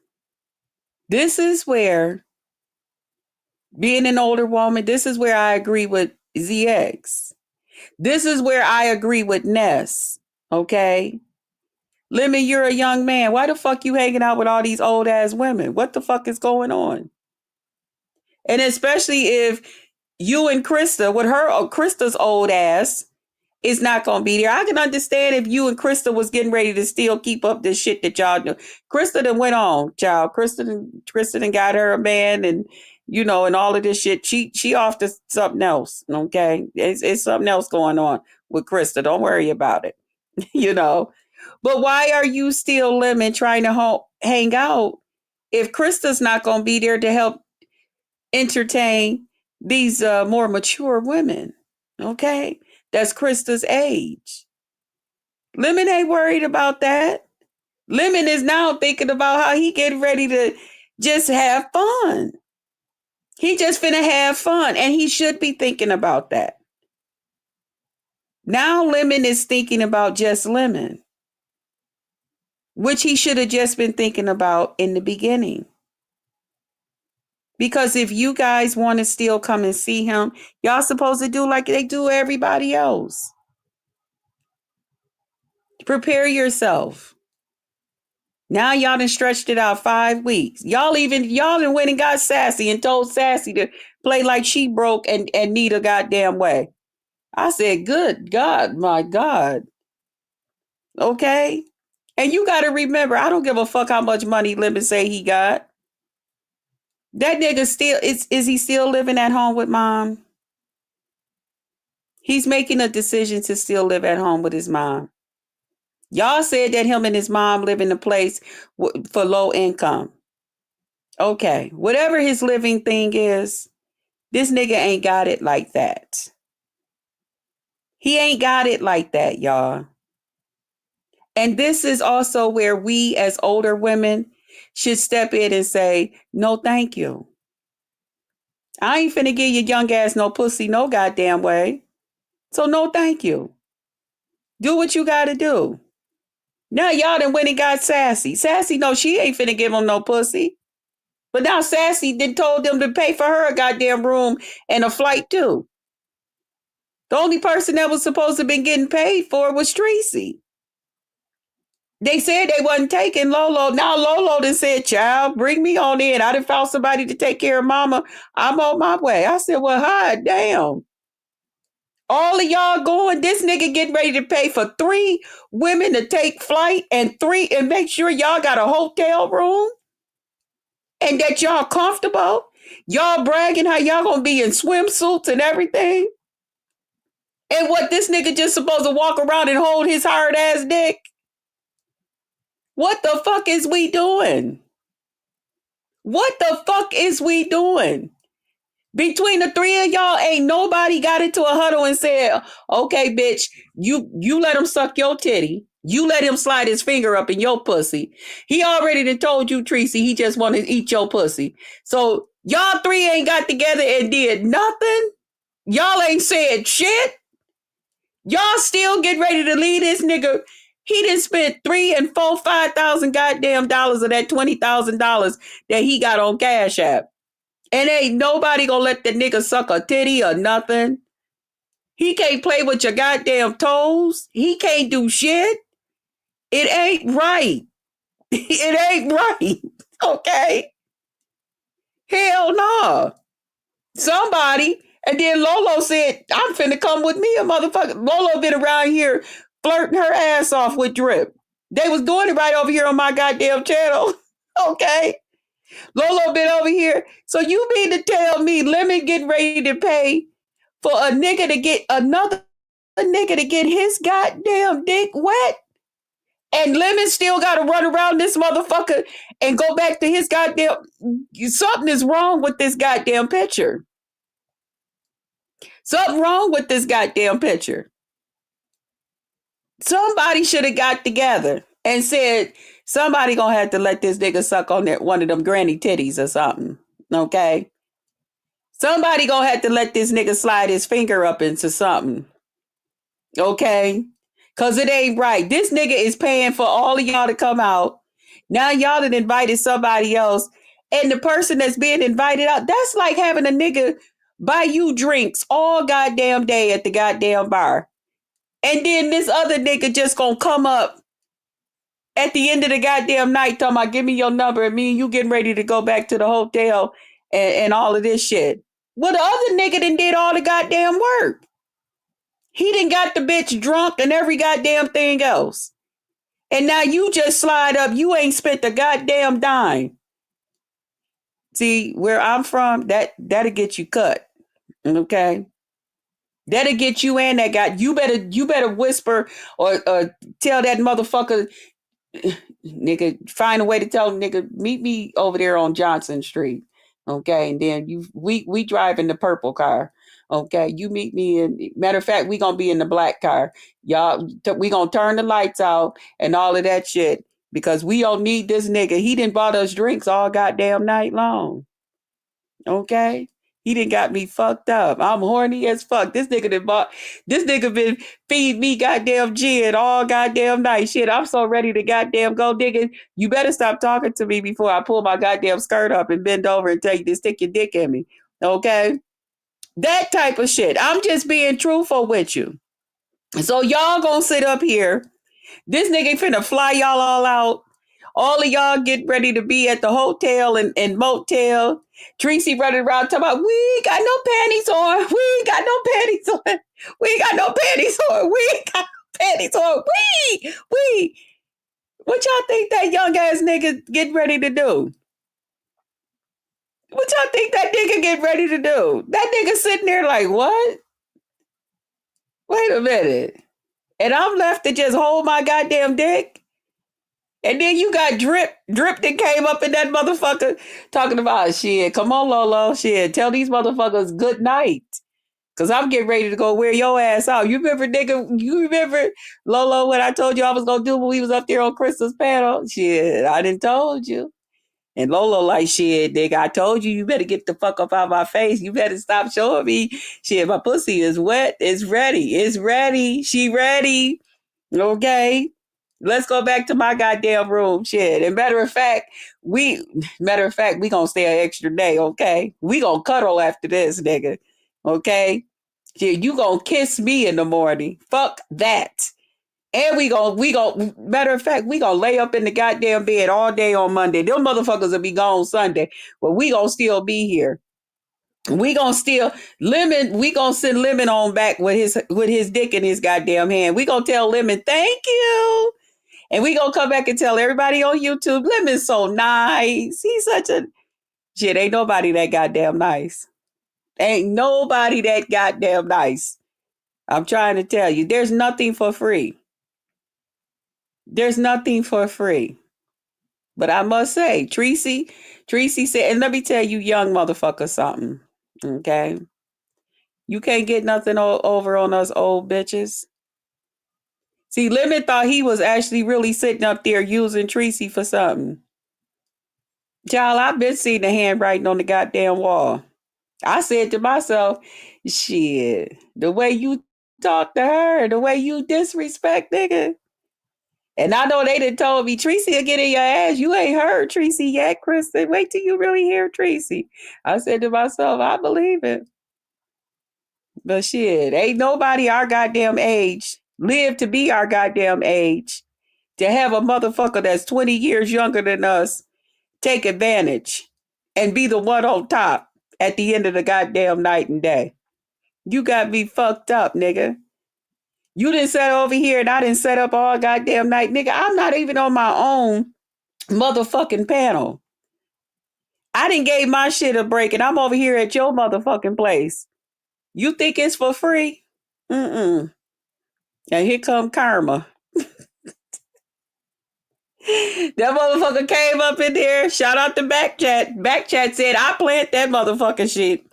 being an older woman, this is where I agree with ZX. This is where I agree with Ness. Okay? Lemon, you're a young man. Why the fuck you hanging out with all these old ass women? What the fuck is going on? And especially if you and Krista, with her Krista's old ass, is not gonna be there. I can understand if you and Krista was getting ready to still keep up this shit that y'all do. Krista done went on, child. Krista done got her a man, and and all of this shit. She off to something else. Okay, it's something else going on with Krista. Don't worry about it. you know. But why are you still Lemon trying to hang out if Krista's not gonna be there to help entertain these more mature women? Okay, that's Krista's age. Lemon ain't worried about that. Lemon is now thinking about how he get ready to just have fun. He just finna have fun, and he should be thinking about that. Now Lemon is thinking about just Lemon, which he should have just been thinking about in the beginning. Because if you guys want to still come and see him, y'all supposed to do like they do everybody else. Prepare yourself. Now y'all done stretched it out 5 weeks. Y'all done went and got Sassy and told Sassy to play like she broke and need a goddamn way. I said, good God, my God. Okay? And you got to remember, I don't give a fuck how much money Lemon say he got. That nigga still, is he still living at home with mom? He's making a decision to still live at home with his mom. Y'all said that him and his mom live in a place for low income. Okay, whatever his living thing is, this nigga ain't got it like that. He ain't got it like that, y'all. And this is also where we as older women should step in and say, no, thank you. I ain't finna give your young ass no pussy no goddamn way. So no, thank you. Do what you gotta do. Now y'all done went and got Sassy. Sassy, no, she ain't finna give him no pussy. But now Sassy then told them to pay for her a goddamn room and a flight too. The only person that was supposed to have been getting paid for was Tracy. They said they wasn't taking Lolo. Now Lolo done said, child, bring me on in. I done found somebody to take care of mama. I'm on my way. I said, well, hi, damn. All of y'all going, this nigga getting ready to pay for 3 women to take flight and make sure y'all got a hotel room and that y'all comfortable. Y'all bragging how y'all gonna be in swimsuits and everything. And what this nigga just supposed to walk around and hold his hard ass dick? What the fuck is we doing? What the fuck is we doing? Between the 3 of y'all, ain't nobody got into a huddle and said, okay, bitch, you let him suck your titty. You let him slide his finger up in your pussy. He already done told you, Tracy, he just want to eat your pussy. So y'all 3 ain't got together and did nothing. Y'all ain't said shit. Y'all still get ready to leave this nigga. He done spent 3 and 4, 5,000 goddamn dollars of that $20,000 that he got on Cash App. And ain't nobody gonna let the nigga suck a titty or nothing. He can't play with your goddamn toes. He can't do shit. It ain't right. It ain't right. Okay? Hell no. Somebody. And then Lolo said, I'm finna come with me, a motherfucker. Lolo been around here flirting her ass off with Drip. They was doing it right over here on my goddamn channel. Okay? Lolo been over here. So you mean to tell me Lemon getting ready to pay for a nigga to get another nigga to get his goddamn dick wet? And Lemon still got to run around this motherfucker and go back to his goddamn. Something is wrong with this goddamn picture. Something wrong with this goddamn picture. Somebody should have got together and said, somebody gonna have to let this nigga suck on that one of them granny titties or something. Okay? Somebody gonna have to let this nigga slide his finger up into something. Okay? Cause it ain't right. This nigga is paying for all of y'all to come out. Now y'all done invited somebody else. And the person that's being invited out, that's like having a nigga buy you drinks all goddamn day at the goddamn bar. And then this other nigga just gonna come up at the end of the goddamn night talking about, give me your number, and me and you getting ready to go back to the hotel and all of this shit. Well, the other nigga done did all the goddamn work. He done got the bitch drunk and every goddamn thing else. And now you just slide up. You ain't spent a goddamn dime. See, where I'm from, that'll get you cut. Okay? That'll get you and that guy. You better whisper or tell that motherfucker, nigga, find a way to tell him, nigga, meet me over there on Johnson Street. Okay, and then we drive in the purple car. Okay, you meet me in. Matter of fact, we gonna be in the black car. Y'all, we gonna turn the lights out and all of that shit because we don't need this nigga. He didn't bought us drinks all goddamn night long. Okay. He done got me fucked up. I'm horny as fuck. This nigga been feed me goddamn gin all goddamn night. Shit, I'm so ready to goddamn go digging. You better stop talking to me before I pull my goddamn skirt up and bend over and tell you to stick your dick in me. Okay? That type of shit. I'm just being truthful with you. So y'all gonna sit up here. This nigga finna fly y'all all out. All of y'all get ready to be at the hotel and motel. Tracy running around talking about, we ain't got no panties on. We ain't got no panties on. We ain't got no panties on. We ain't got no panties on. We. What y'all think that young ass nigga get ready to do? What y'all think that nigga get ready to do? That nigga sitting there like, what? Wait a minute. And I'm left to just hold my goddamn dick? And then you got Drip that came up in that motherfucker talking about shit. Come on, Lolo. Shit. Tell these motherfuckers good night. Cause I'm getting ready to go wear your ass out. You remember Lolo when I told you I was gonna do when we was up there on Crystal's panel? Shit, I didn't told you. And Lolo like, shit, nigga, I told you better get the fuck up out of my face. You better stop showing me. Shit, my pussy is wet. It's ready. It's ready. She ready. Okay. Let's go back to my goddamn room. Shit. And matter of fact, we gonna stay an extra day, okay? We gonna cuddle after this, nigga. Okay? Shit, you gonna kiss me in the morning. Fuck that. And we go. Matter of fact, we gonna lay up in the goddamn bed all day on Monday. Them motherfuckers will be gone Sunday, but we gonna still be here. We gonna still Lemon. We gonna send Lemon on back with his dick in his goddamn hand. We gonna tell Lemon thank you, and we gonna come back and tell everybody on YouTube Lemon's so nice. He's such a shit. Ain't nobody that goddamn nice. Ain't nobody that goddamn nice. I'm trying to tell you, there's nothing for free. There's nothing for free. But I must say, Tracy said, and let me tell you, young motherfucker, something. Okay. You can't get nothing over on us old bitches. See, Lemon thought he was actually really sitting up there using Tracy for something. Child, I've been seeing the handwriting on the goddamn wall. I said to myself, shit, the way you talk to her, the way you disrespect nigga. And I know they done told me, Tracy will get in your ass. You ain't heard Tracy yet, Kristen. Wait till you really hear Tracy. I said to myself, I believe it. But shit, ain't nobody our goddamn age live to be our goddamn age to have a motherfucker that's 20 years younger than us take advantage and be the one on top at the end of the goddamn night and day. You got me fucked up, nigga. You didn't sit over here and I didn't set up all goddamn night. Nigga, I'm not even on my own motherfucking panel. I didn't gave my shit a break and I'm over here at your motherfucking place. You think it's for free? Mm-mm. And here come karma. That motherfucker came up in there. Shout out to Backchat. Backchat said, I plant that motherfucking shit.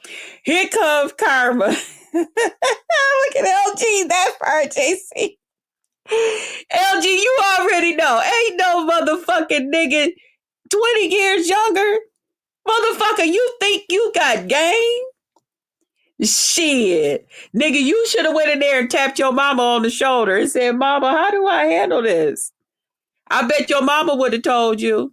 Here comes karma. Look at LG, that part, JC. LG, you already know. Ain't no motherfucking nigga 20 years younger. Motherfucker, you think you got game? Shit. Nigga, you should have went in there and tapped your mama on the shoulder and said, Mama, how do I handle this? I bet your mama would have told you.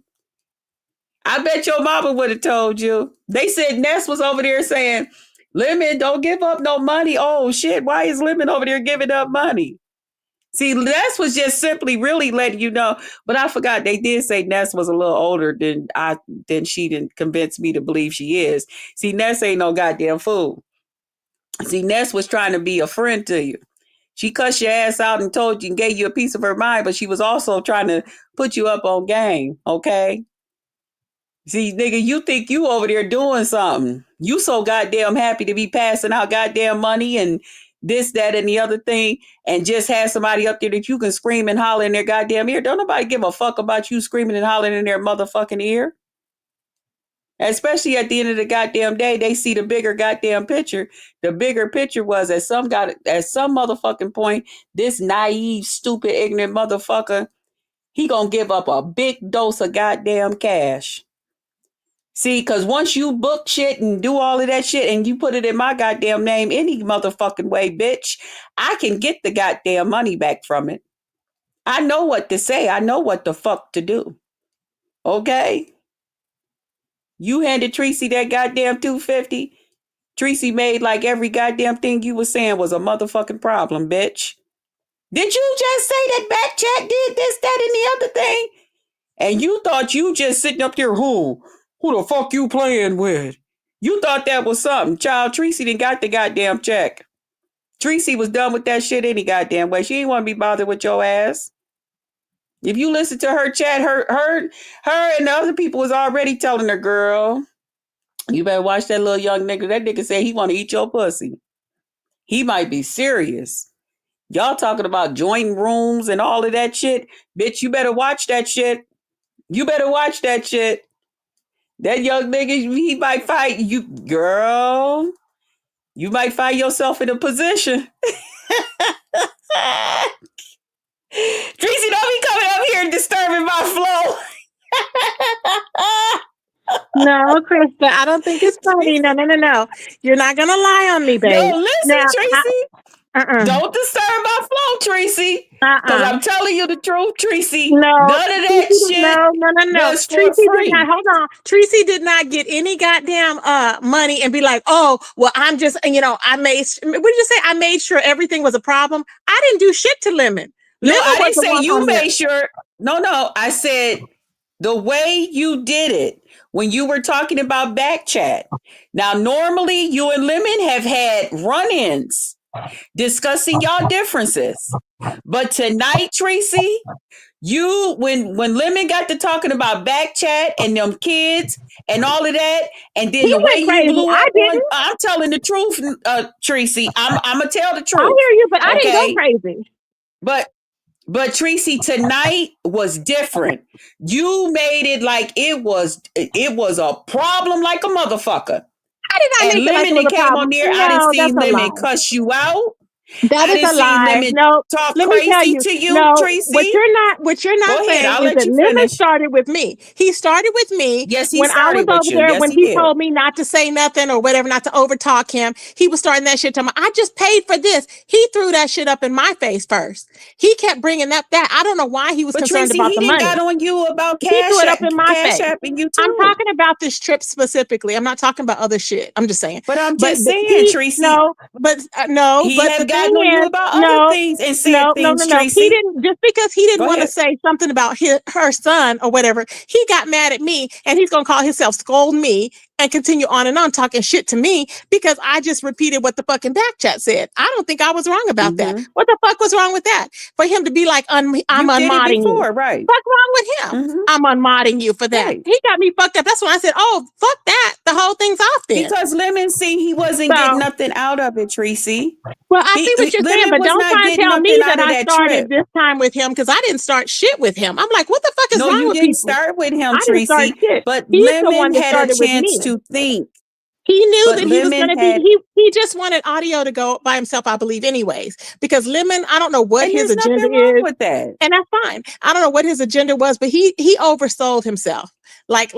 I bet your mama would have told you. They said Ness was over there saying, Lemon, don't give up no money. Oh, shit, why is Lemon over there giving up money? See, Ness was just simply really letting you know. But I forgot they did say Ness was a little older than she didn't convince me to believe she is. See, Ness ain't no goddamn fool. See, Ness was trying to be a friend to you. She cussed your ass out and told you and gave you a piece of her mind, but she was also trying to put you up on game, okay? See, nigga, you think you over there doing something. You so goddamn happy to be passing out goddamn money and this, that, and the other thing, and just have somebody up there that you can scream and holler in their goddamn ear. Don't nobody give a fuck about you screaming and hollering in their motherfucking ear. Especially at the end of the goddamn day, they see the bigger goddamn picture. The bigger picture was at some motherfucking point, this naive, stupid, ignorant motherfucker, he gonna give up a big dose of goddamn cash. See, because once you book shit and do all of that shit and you put it in my goddamn name any motherfucking way, bitch, I can get the goddamn money back from it. I know what to say. I know what the fuck to do. Okay? You handed Tracy that goddamn 250. Tracy made like every goddamn thing you was saying was a motherfucking problem, bitch. Did you just say that Backchat did this, that, and the other thing? And you thought you just sitting up there, who the fuck you playing with? You thought that was something. Child, Tracy didn't got the goddamn check. Tracy was done with that shit any goddamn way. She didn't want to be bothered with your ass. If you listen to her chat, her and the other people was already telling her, girl, you better watch that little young nigga. That nigga said he want to eat your pussy. He might be serious. Y'all talking about joint rooms and all of that shit. Bitch, you better watch that shit. You better watch that shit. That young nigga, he might fight you, girl. You might find yourself in a position. Tracy, don't be coming up here and disturbing my flow. No, Krista, I don't think it's funny. No. You're not gonna lie on me, babe. No, listen, Now, Tracy. Don't disturb my flow, Tracy. Because I'm telling you the truth, Tracy. No, none of that Tracy, shit no. was for Tracy free. did not. Hold on. Tracy did not get any goddamn money and be like, oh, well, I'm just, I made. What did you say? I made sure everything was a problem. I didn't do shit to Lemon. No, Lemon I was didn't the say one you on there. made sure. No, I said the way you did it when you were talking about back chat. Now, normally you and Lemon have had run-ins discussing y'all differences. But tonight, Tracy, you when Lemon got to talking about back chat and them kids and all of that, and then He the way went you crazy. blew I up on, didn't. I'm telling the truth, Tracy. I'm gonna tell the I truth, hear you, but I didn't go okay? crazy. But Tracy, tonight was different. You made it like it was a problem like a motherfucker. I did not And make it like it Lemon was that a came on problem. there, I didn't No, see that's a Lemon lie. cuss you out. That I is didn't a see lie. Lemon No, talk let me tell crazy you. to you, No, Tracy. what you're not Go ahead, saying I'll is let that you Lemon finish. started with me. He started with me Yes, he when I was started over with you. there Yes, when he he did. told me not to say nothing or whatever, not to overtalk him. He was starting that shit to me. I just paid for this. He threw that shit up in my face first. He kept bringing up that. I don't know why he was But concerned Tracy, about he the didn't got money. on you about He threw it up in my cash face. apping you I'm too. talking about this trip specifically. I'm not talking about other shit. I'm just saying. But I'm But just saying, he Tracy, no, but no, he but the have thing gotten on you is, about other no, things and said no, no, no, things, no. He Tracy. didn't just because he didn't Go want to ahead. say something about her son or whatever. He got mad at me, and he's gonna call himself scold me and continue on talking shit to me because I just repeated what the fucking back chat said. I don't think I was wrong about that. Mm-hmm. What the fuck was wrong with that? For him to be like, I'm You did it unmodding you. before, right? Fuck wrong with him? Mm-hmm. I'm unmodding you for that. Right. He got me fucked up. That's when I said, oh, fuck that. The whole thing's off then. Because Lemon see he wasn't getting So, nothing out of it, Tracy. well, I see what you're saying, Lemon but was don't not try and getting tell nothing me out that of I that started trip. this time with him because I didn't start shit with him. I'm like, what the fuck is No, wrong you with didn't people? start with him, I didn't start Tracy. shit. But He's the Lemon one that had a started with chance me. to think. He knew But that he was Lemon going to be, had, he just wanted audio to go by himself, I believe, anyways. Because Lemon, I don't know what and his there's agenda nothing wrong is. with that. And that's fine. I don't know what his agenda was, but he oversold himself. Like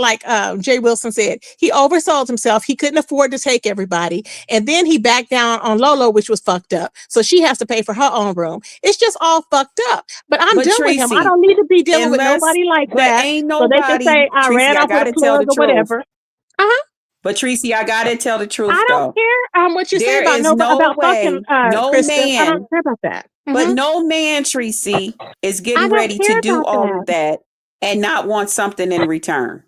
Jay Wilson said, he oversold himself. He couldn't afford to take everybody, and then he backed down on Lolo, which was fucked up. So she has to pay for her own room. It's just all fucked up. But I'm But done with him. I Tracy, don't need to be dealing with unless, nobody like but that. ain't So they can nobody, say I Tracy, ran I off with got a to tell plug the or truth. whatever. Uh-huh. But Tracy, I got to tell the truth I don't though. care what you say There about is no about fucking way, no Krista. I don't man, care about that. but Mhm. no man, Tracy, is I getting don't ready to care do about all that. of that and not want something in return.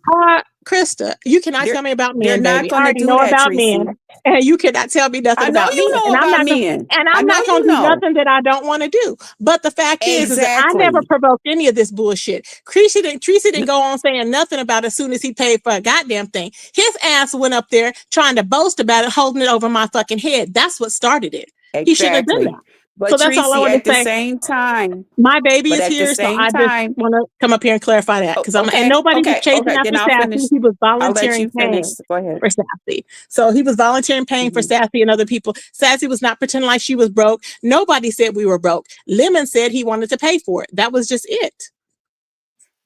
Krista, you cannot They're tell me about they're men, not baby. I going to already do know that, about men, Tracy. and you cannot tell me nothing I know about you men. know And I'm about not gonna men. and I I'm know not gonna you do know. nothing that I don't want to do. But the fact is that I never Exactly. provoked any of this bullshit. Tracy didn't go on saying nothing about it as soon as he paid for a goddamn thing. His ass went up there trying to boast about it, holding it over my fucking head. That's what started it. He shouldn't have done Exactly. that. So But that's all I Tracy, want to at the say. same time, My baby but is at the here, so same I just time, want to come up here and clarify that oh, because and nobody was chasing okay, then after I'll finish. Sassy. He was I'll let volunteering you finish. paying Go ahead. for Sassy. So he was volunteering paying for Mhm. Sassy and other people. Sassy was not pretending like she was broke. Nobody said we were broke. Lemon said he wanted to pay for it. That was just it.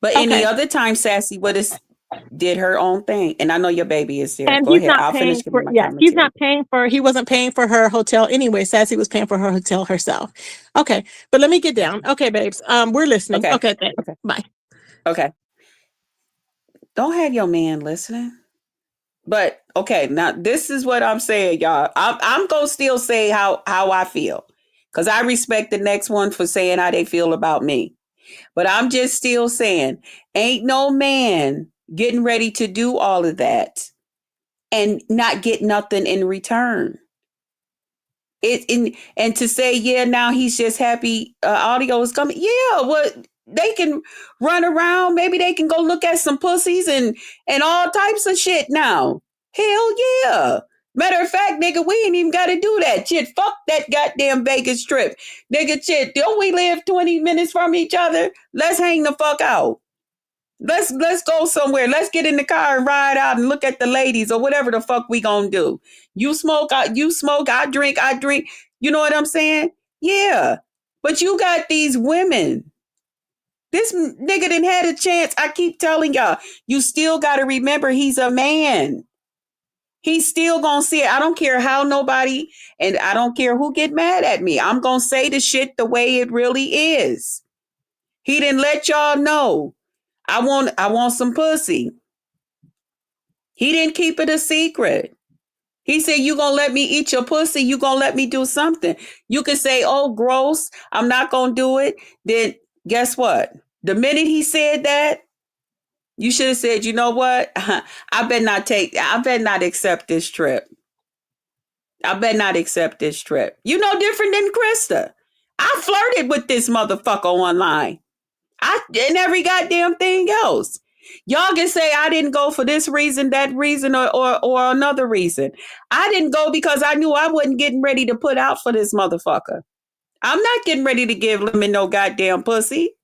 But any Okay. other time, Sassy would have did her own thing. And I know your baby is there. And Go he's ahead. not I'll finish paying giving for, my yeah, he's commentary. not paying for, he wasn't paying for her hotel anyway. Sassy was paying for her hotel herself. Okay. But let me get down. Okay, babes. We're listening. Okay. Okay, thanks. Okay. Bye. Okay. Don't have your man listening. But okay, now this is what I'm saying, y'all. I'm gonna still say how I feel. Because I respect the next one for saying how they feel about me. But I'm just still saying, ain't no man getting ready to do all of that and not get nothing in return. And to say, yeah, now he's just happy audio is coming. Yeah, what they can run around, maybe they can go look at some pussies and all types of shit now. Hell yeah. Matter of fact, nigga, we ain't even gotta do that. Shit, fuck that goddamn Vegas trip. Nigga, shit, don't we live 20 minutes from each other? Let's hang the fuck out. Let's go somewhere. Let's get in the car and ride out and look at the ladies or whatever the fuck we gonna do. You smoke, I drink. You know what I'm saying? Yeah. But you got these women. This nigga didn't had a chance. I keep telling y'all, you still gotta remember he's a man. He's still gonna see it. I don't care how nobody, and I don't care who get mad at me. I'm gonna say the shit the way it really is. He didn't let y'all know. I want some pussy. He didn't keep it a secret. He said, you gonna let me eat your pussy? You gonna let me do something? You can say, oh, gross, I'm not gonna do it. Then guess what? The minute he said that, you should have said, you know what? I better not accept this trip. I better not accept this trip. You know, different than Krista. I flirted with this motherfucker online. And every goddamn thing else. Y'all can say I didn't go for this reason, that reason, or another reason. I didn't go because I knew I wasn't getting ready to put out for this motherfucker. I'm not getting ready to give Lemon no goddamn pussy.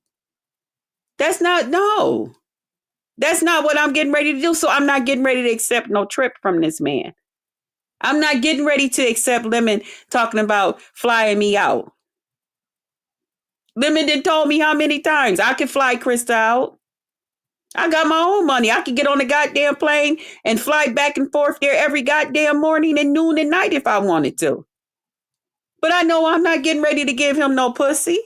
That's not, no. That's not what I'm getting ready to do. So I'm not getting ready to accept no trip from this man. I'm not getting ready to accept Lemon talking about flying me out. Lemon done told me how many times I can fly Krista out. I got my own money. I could get on a goddamn plane and fly back and forth there every goddamn morning and noon and night if I wanted to. But I know I'm not getting ready to give him no pussy.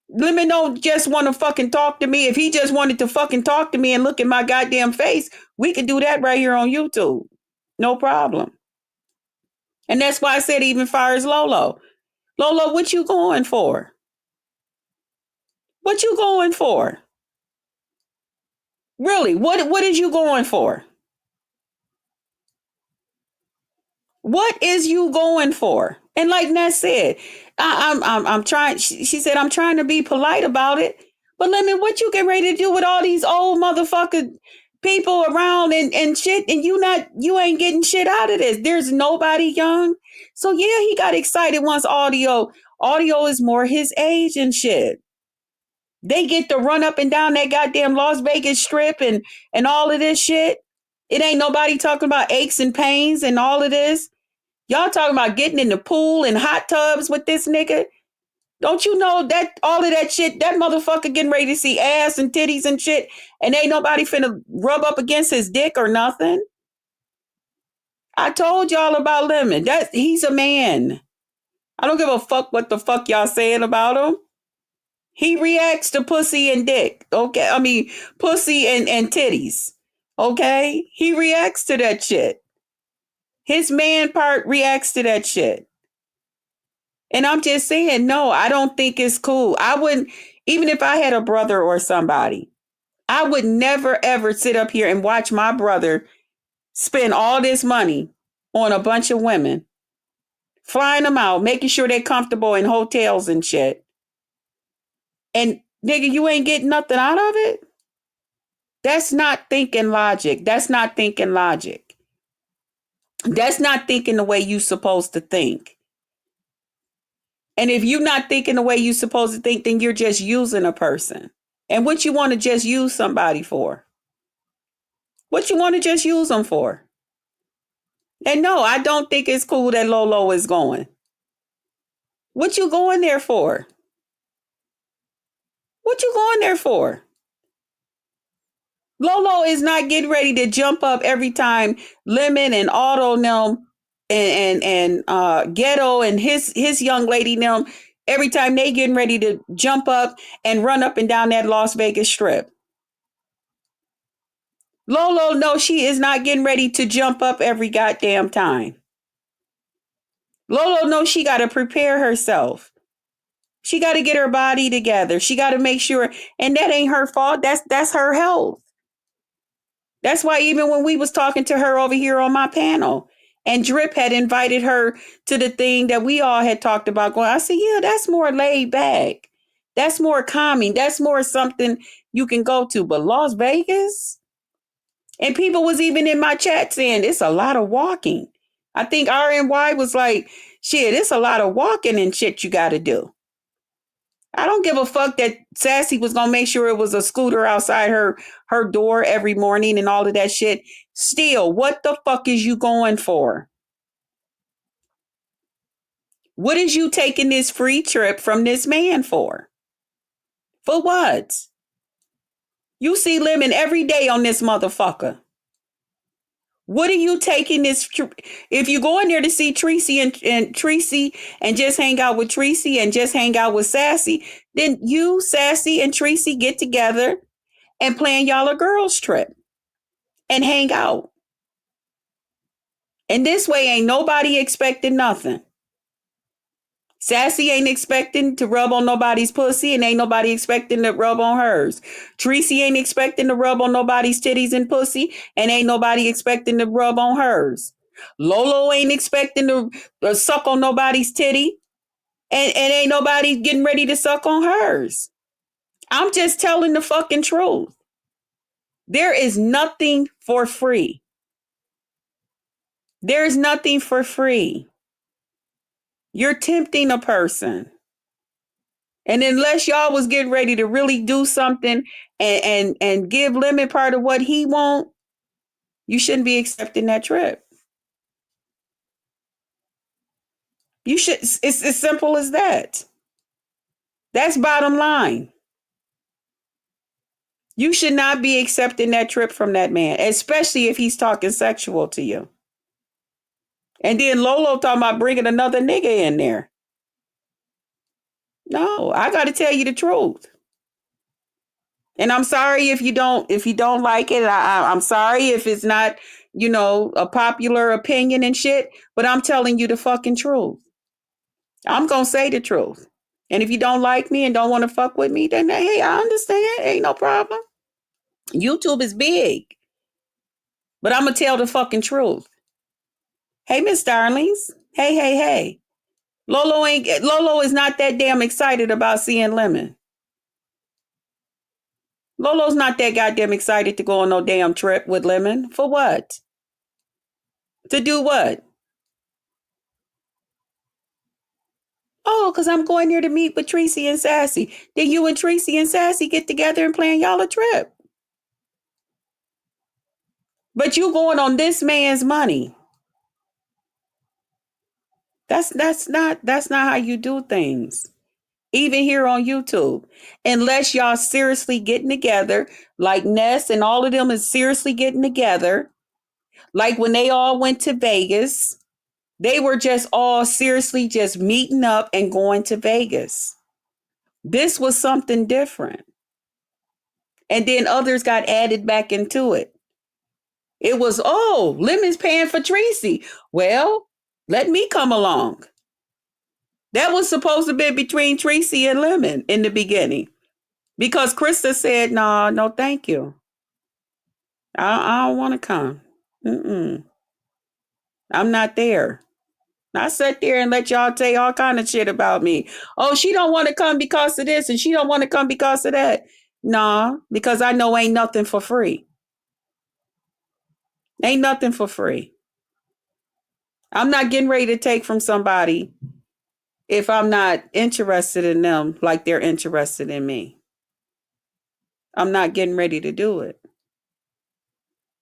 Lemon don't just want to fucking talk to me. If he just wanted to fucking talk to me and look at my goddamn face, we could do that right here on YouTube. No problem. And that's why I said even fires Lolo. Lolo, what you going for? What you going for? Really, what is you going for? What is you going for? And like Nat said, I'm trying. She said I'm trying to be polite about it. But let me, what you get ready to do with all these old motherfucker people around and shit, and you ain't getting shit out of this. There's nobody young. So yeah, he got excited once audio is more his age and shit. They get to run up and down that goddamn Las Vegas strip and all of this shit. It ain't nobody talking about aches and pains and all of this. Y'all talking about getting in the pool and hot tubs with this nigga? Don't you know that all of that shit, that motherfucker getting ready to see ass and titties and shit, and ain't nobody finna rub up against his dick or nothing? I told y'all about Lemon. He's a man. I don't give a fuck what the fuck y'all saying about him. He reacts to pussy and dick. Okay. I mean, pussy and titties. Okay. He reacts to that shit. His man part reacts to that shit. And I'm just saying, no, I don't think it's cool. I wouldn't, even if I had a brother or somebody, I would never ever sit up here and watch my brother spend all this money on a bunch of women, flying them out, making sure they're comfortable in hotels and shit. And nigga, you ain't getting nothing out of it? That's not thinking logic. That's not thinking logic. That's not thinking the way you supposed to think. And if you're not thinking the way you're supposed to think, then you're just using a person. And what you want to just use somebody for? What you want to just use them for? And no, I don't think it's cool that Lolo is going. What you going there for? What you going there for? Lolo is not getting ready to jump up every time Lemon and Otto them and Ghetto and his young lady them, every time they getting ready to jump up and run up and down that Las Vegas strip. Lolo knows she is not getting ready to jump up every goddamn time. Lolo knows she got to prepare herself. She got to get her body together. She got to make sure, and that ain't her fault. That's her health. That's why even when we was talking to her over here on my panel, and Drip had invited her to the thing that we all had talked about going, I said, yeah, that's more laid back. That's more calming. That's more something you can go to. But Las Vegas? And people was even in my chat saying, it's a lot of walking. I think RNY was like, shit, it's a lot of walking and shit you got to do. I don't give a fuck that Sassy was going to make sure it was a scooter outside her door every morning and all of that shit. Still, what the fuck is you going for? What is you taking this free trip from this man for? For what? You see Lemon every day on this motherfucker. What are you taking this? If you go in there to see Tracy and Tracy and just hang out with Tracy and just hang out with Sassy, then you, Sassy, and Tracy get together and plan y'all a girls trip and hang out. And this way ain't nobody expecting nothing. Sassy ain't expecting to rub on nobody's pussy, and ain't nobody expecting to rub on hers. Tracy ain't expecting to rub on nobody's titties and pussy, and ain't nobody expecting to rub on hers. Lolo ain't expecting to suck on nobody's titty, and ain't nobody getting ready to suck on hers. I'm just telling the fucking truth. There is nothing for free. There is nothing for free. You're tempting a person. And unless y'all was getting ready to really do something and give Lemon part of what he want, you shouldn't be accepting that trip. You should. It's as simple as that. That's bottom line. You should not be accepting that trip from that man, especially if he's talking sexual to you. And then Lolo talking about bringing another nigga in there. No, I got to tell you the truth. And I'm sorry if you don't like it. I'm sorry if it's not, a popular opinion and shit, but I'm telling you the fucking truth. I'm going to say the truth. And if you don't like me and don't want to fuck with me, then hey, I understand. Ain't no problem. YouTube is big. But I'm going to tell the fucking truth. Hey, Miss Darlings. Hey. Lolo is not that damn excited about seeing Lemon. Lolo's not that goddamn excited to go on no damn trip with Lemon. For what? To do what? Oh, because I'm going there to meet with Tracy and Sassy. Then you and Tracy and Sassy get together and plan y'all a trip. But you going on this man's money. That's not how you do things. Even here on YouTube. Unless y'all seriously getting together, like Ness and all of them is seriously getting together. Like when they all went to Vegas, they were just all seriously just meeting up and going to Vegas. This was something different. And then others got added back into it. It was, Lemon's paying for Tracy. Well, let me come along. That was supposed to be between Tracy and Lemon in the beginning. Because Krista said, no, thank you. I don't want to come. I'm not there. I sat there and let y'all say all kind of shit about me. Oh, she don't want to come because of this and she don't want to come because of that. Nah, because I know ain't nothing for free. Ain't nothing for free. I'm not getting ready to take from somebody if I'm not interested in them like they're interested in me. I'm not getting ready to do it.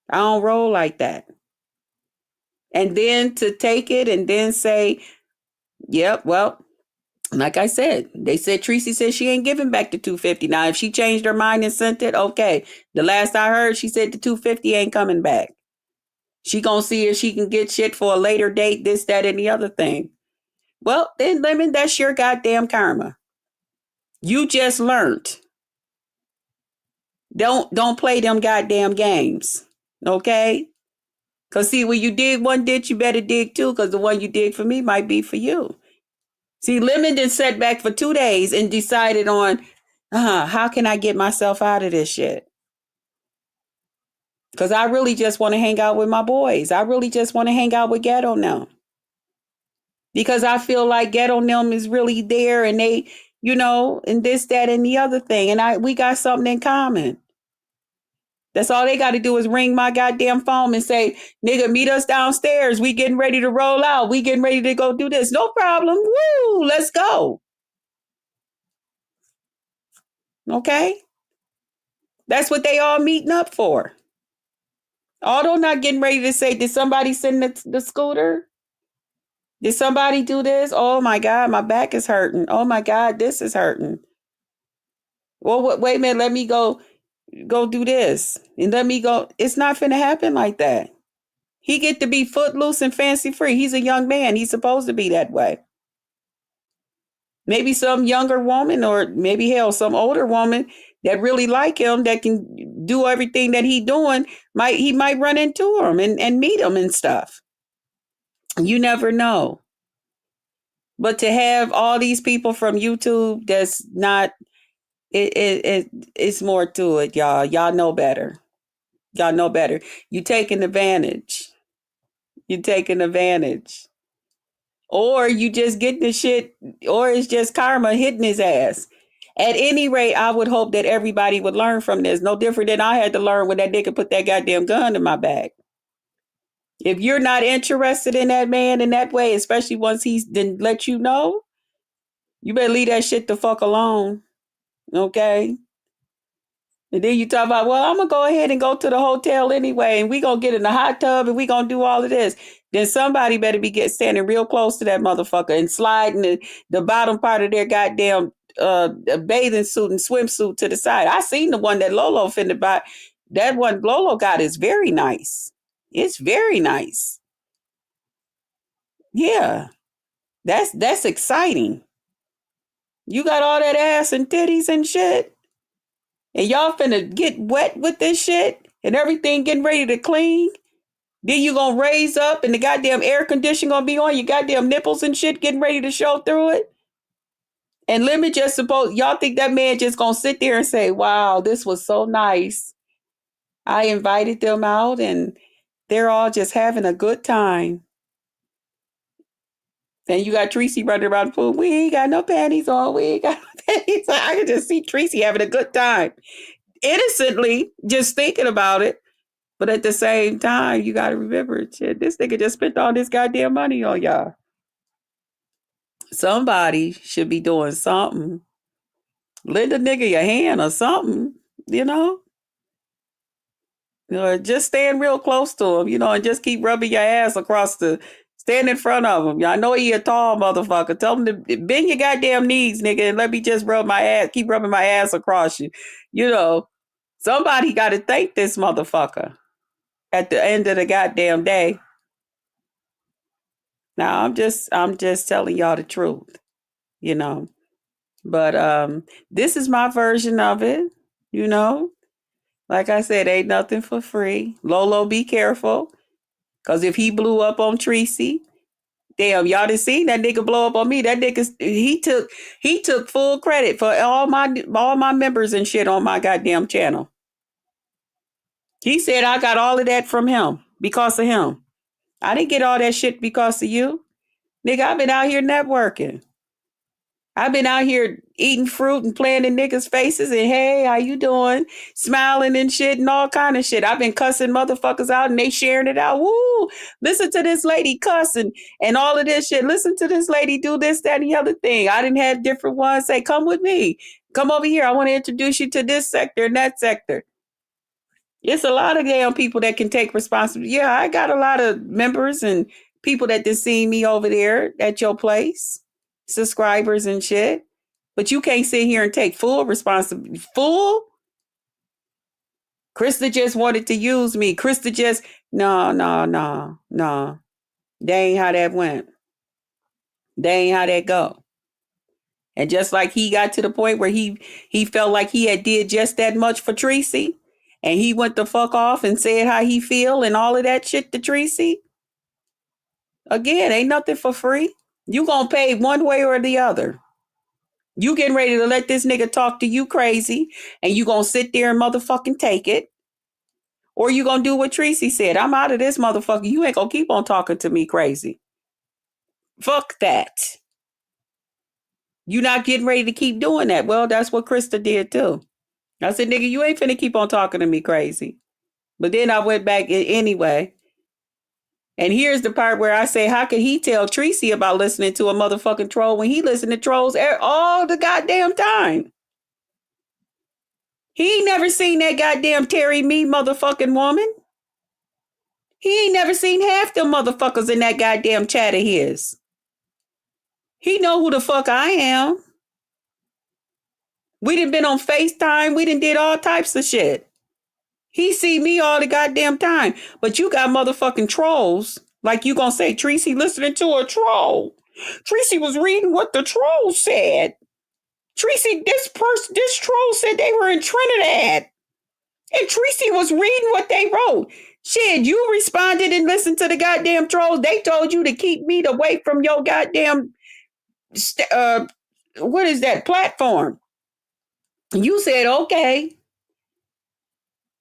I don't roll like that. And then to take it and then say, yep, well, like I said, they said Tracy said she ain't giving back the $250. Now, if she changed her mind and sent it, okay. The last I heard, she said the $250 ain't coming back. She gonna see if she can get shit for a later date, this, that, and the other thing. Well, then, Lemon, that's your goddamn karma. You just learned. Don't play them goddamn games, okay? Because see, when you dig one ditch, you better dig two, because the one you dig for me might be for you. See, Lemon did sat back for 2 days and decided on, how can I get myself out of this shit? Because I really just want to hang out with my boys. I really just want to hang out with Ghetto now. Because I feel like Ghetto Nim is really there and they, and this, that, and the other thing. And we got something in common. That's all they got to do is ring my goddamn phone and say, nigga, meet us downstairs. We getting ready to roll out. We getting ready to go do this. No problem. Woo, let's go. Okay? That's what they all meeting up for. Although not getting ready to say, did somebody send the scooter? Did somebody do this? Oh my God, my back is hurting. Oh my God, this is hurting. Well, wait a minute, let me go do this. And let me go. It's not finna happen like that. He get to be footloose and fancy free. He's a young man. He's supposed to be that way. Maybe some younger woman or maybe hell, some older woman that really like him that can do everything that he doing, he might run into him and meet him and stuff. You never know. But to have all these people from YouTube, that's not it's more to it, y'all. Y'all know better. Y'all know better. You taking advantage. You taking advantage. Or you just getting the shit, or it's just karma hitting his ass. At any rate, I would hope that everybody would learn from this. No different than I had to learn when that nigga put that goddamn gun in my back. If you're not interested in that man in that way, especially once he's didn't let you know, you better leave that shit the fuck alone. Okay? And then you talk about, well, I'm gonna go ahead and go to the hotel anyway, and we gonna get in the hot tub and we gonna do all of this. Then somebody better be standing real close to that motherfucker and sliding the bottom part of their goddamn bathing suit and swimsuit to the side. I seen the one that Lolo finna buy. That one Lolo got is very nice. It's very nice. Yeah, that's exciting. You got all that ass and titties and shit, and y'all finna get wet with this shit and everything getting ready to clean. Then you gonna raise up and the goddamn air condition gonna be on your goddamn nipples and shit getting ready to show through it. And let me just suppose y'all think that man just gonna sit there and say, wow, this was so nice. I invited them out and they're all just having a good time. And you got Tracy running around the pool. We ain't got no panties on. We ain't got no panties on. I can just see Tracy having a good time. Innocently, just thinking about it. But at the same time, you got to remember, shit, this nigga just spent all this goddamn money on y'all. Somebody should be doing something. Lend a nigga your hand or something, you know? Just stand real close to him, and just keep rubbing your ass stand in front of him. I know he a tall motherfucker. Tell him to bend your goddamn knees, nigga, and let me just keep rubbing my ass across you. Somebody got to thank this motherfucker at the end of the goddamn day. Now, I'm just telling y'all the truth, you know. But this is my version of it, you know. Like I said, ain't nothing for free. Lolo, be careful. Because if he blew up on Tracy, damn, y'all done seen that nigga blow up on me. That nigga, he took full credit for all my members and shit on my goddamn channel. He said I got all of that from him because of him. I didn't get all that shit because of you. Nigga, I've been out here networking. I've been out here eating fruit and playing in niggas' faces and, hey, how you doing? Smiling and shit and all kind of shit. I've been cussing motherfuckers out and they sharing it out. Woo! Listen to this lady cussing and all of this shit. Listen to this lady do this, that, and the other thing. I didn't have different ones say, come with me. Come over here. I want to introduce you to this sector and that sector. It's a lot of damn people that can take responsibility. Yeah, I got a lot of members and people that just seen me over there at your place. Subscribers and shit, but you can't sit here and take full responsibility. Full? Krista just wanted to use me. Krista just no. That ain't how that went. That ain't how that go. And just like he got to the point where he felt like he had did just that much for Tracy, and he went the fuck off and said how he feel and all of that shit to Tracy. Again, ain't nothing for free. You gonna pay one way or the other. You getting ready to let this nigga talk to you crazy and you gonna sit there and motherfucking take it? Or you gonna do what Tracy said? I'm out of this motherfucker. You ain't gonna keep on talking to me crazy. Fuck that. You not getting ready to keep doing that. Well, that's what Krista did too. I said, nigga, you ain't finna keep on talking to me crazy. But then I went back anyway. And here's the part where I say, how could he tell Tracy about listening to a motherfucking troll when he listened to trolls all the goddamn time? He ain't never seen that goddamn Terry Me motherfucking woman. He ain't never seen half them motherfuckers in that goddamn chat of his. He know who the fuck I am. We done been on FaceTime. We done did all types of shit. He see me all the goddamn time. But you got motherfucking trolls. Like you gonna say, Tracy listening to a troll. Tracy was reading what the troll said. Tracy, this troll said they were in Trinidad. And Tracy was reading what they wrote. Shit, you responded and listened to the goddamn trolls. They told you to keep me away from your goddamn what is that platform? You said okay.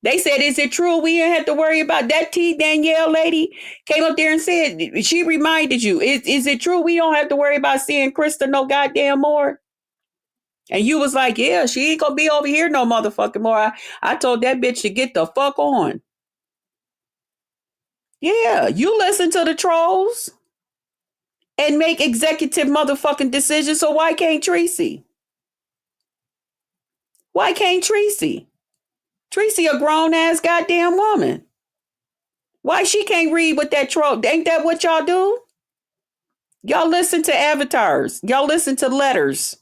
They said, is it true we didn't have to worry about that? T. Danielle lady came up there and said, she reminded you, is it true we don't have to worry about seeing Krista no goddamn more? And you was like, yeah, she ain't gonna be over here no motherfucking more. I told that bitch to get the fuck on. Yeah, you listen to the trolls and make executive motherfucking decisions. So why can't Tracy? Why can't Tracy? Tracy a grown ass goddamn woman. Why she can't read with that troll? Ain't that what y'all do? Y'all listen to avatars. Y'all listen to letters.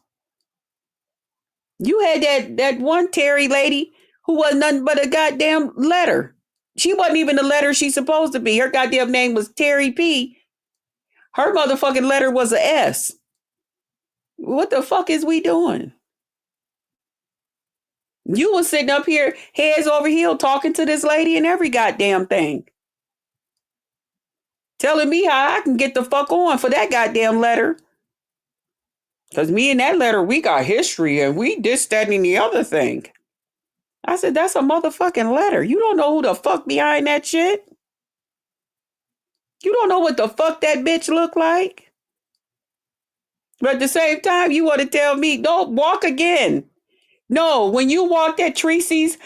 You had that one Terry lady who was nothing but a goddamn letter. She wasn't even the letter she's supposed to be. Her goddamn name was Terry P. Her motherfucking letter was a S. What the fuck is we doing? You was sitting up here, heads over heel, talking to this lady and every goddamn thing. Telling me how I can get the fuck on for that goddamn letter. Because me and that letter, we got history and we this, that, and the other thing. I said, that's a motherfucking letter. You don't know who the fuck behind that shit? You don't know what the fuck that bitch look like? But at the same time, you want to tell me, don't walk again. No, when you walked at Tracy's,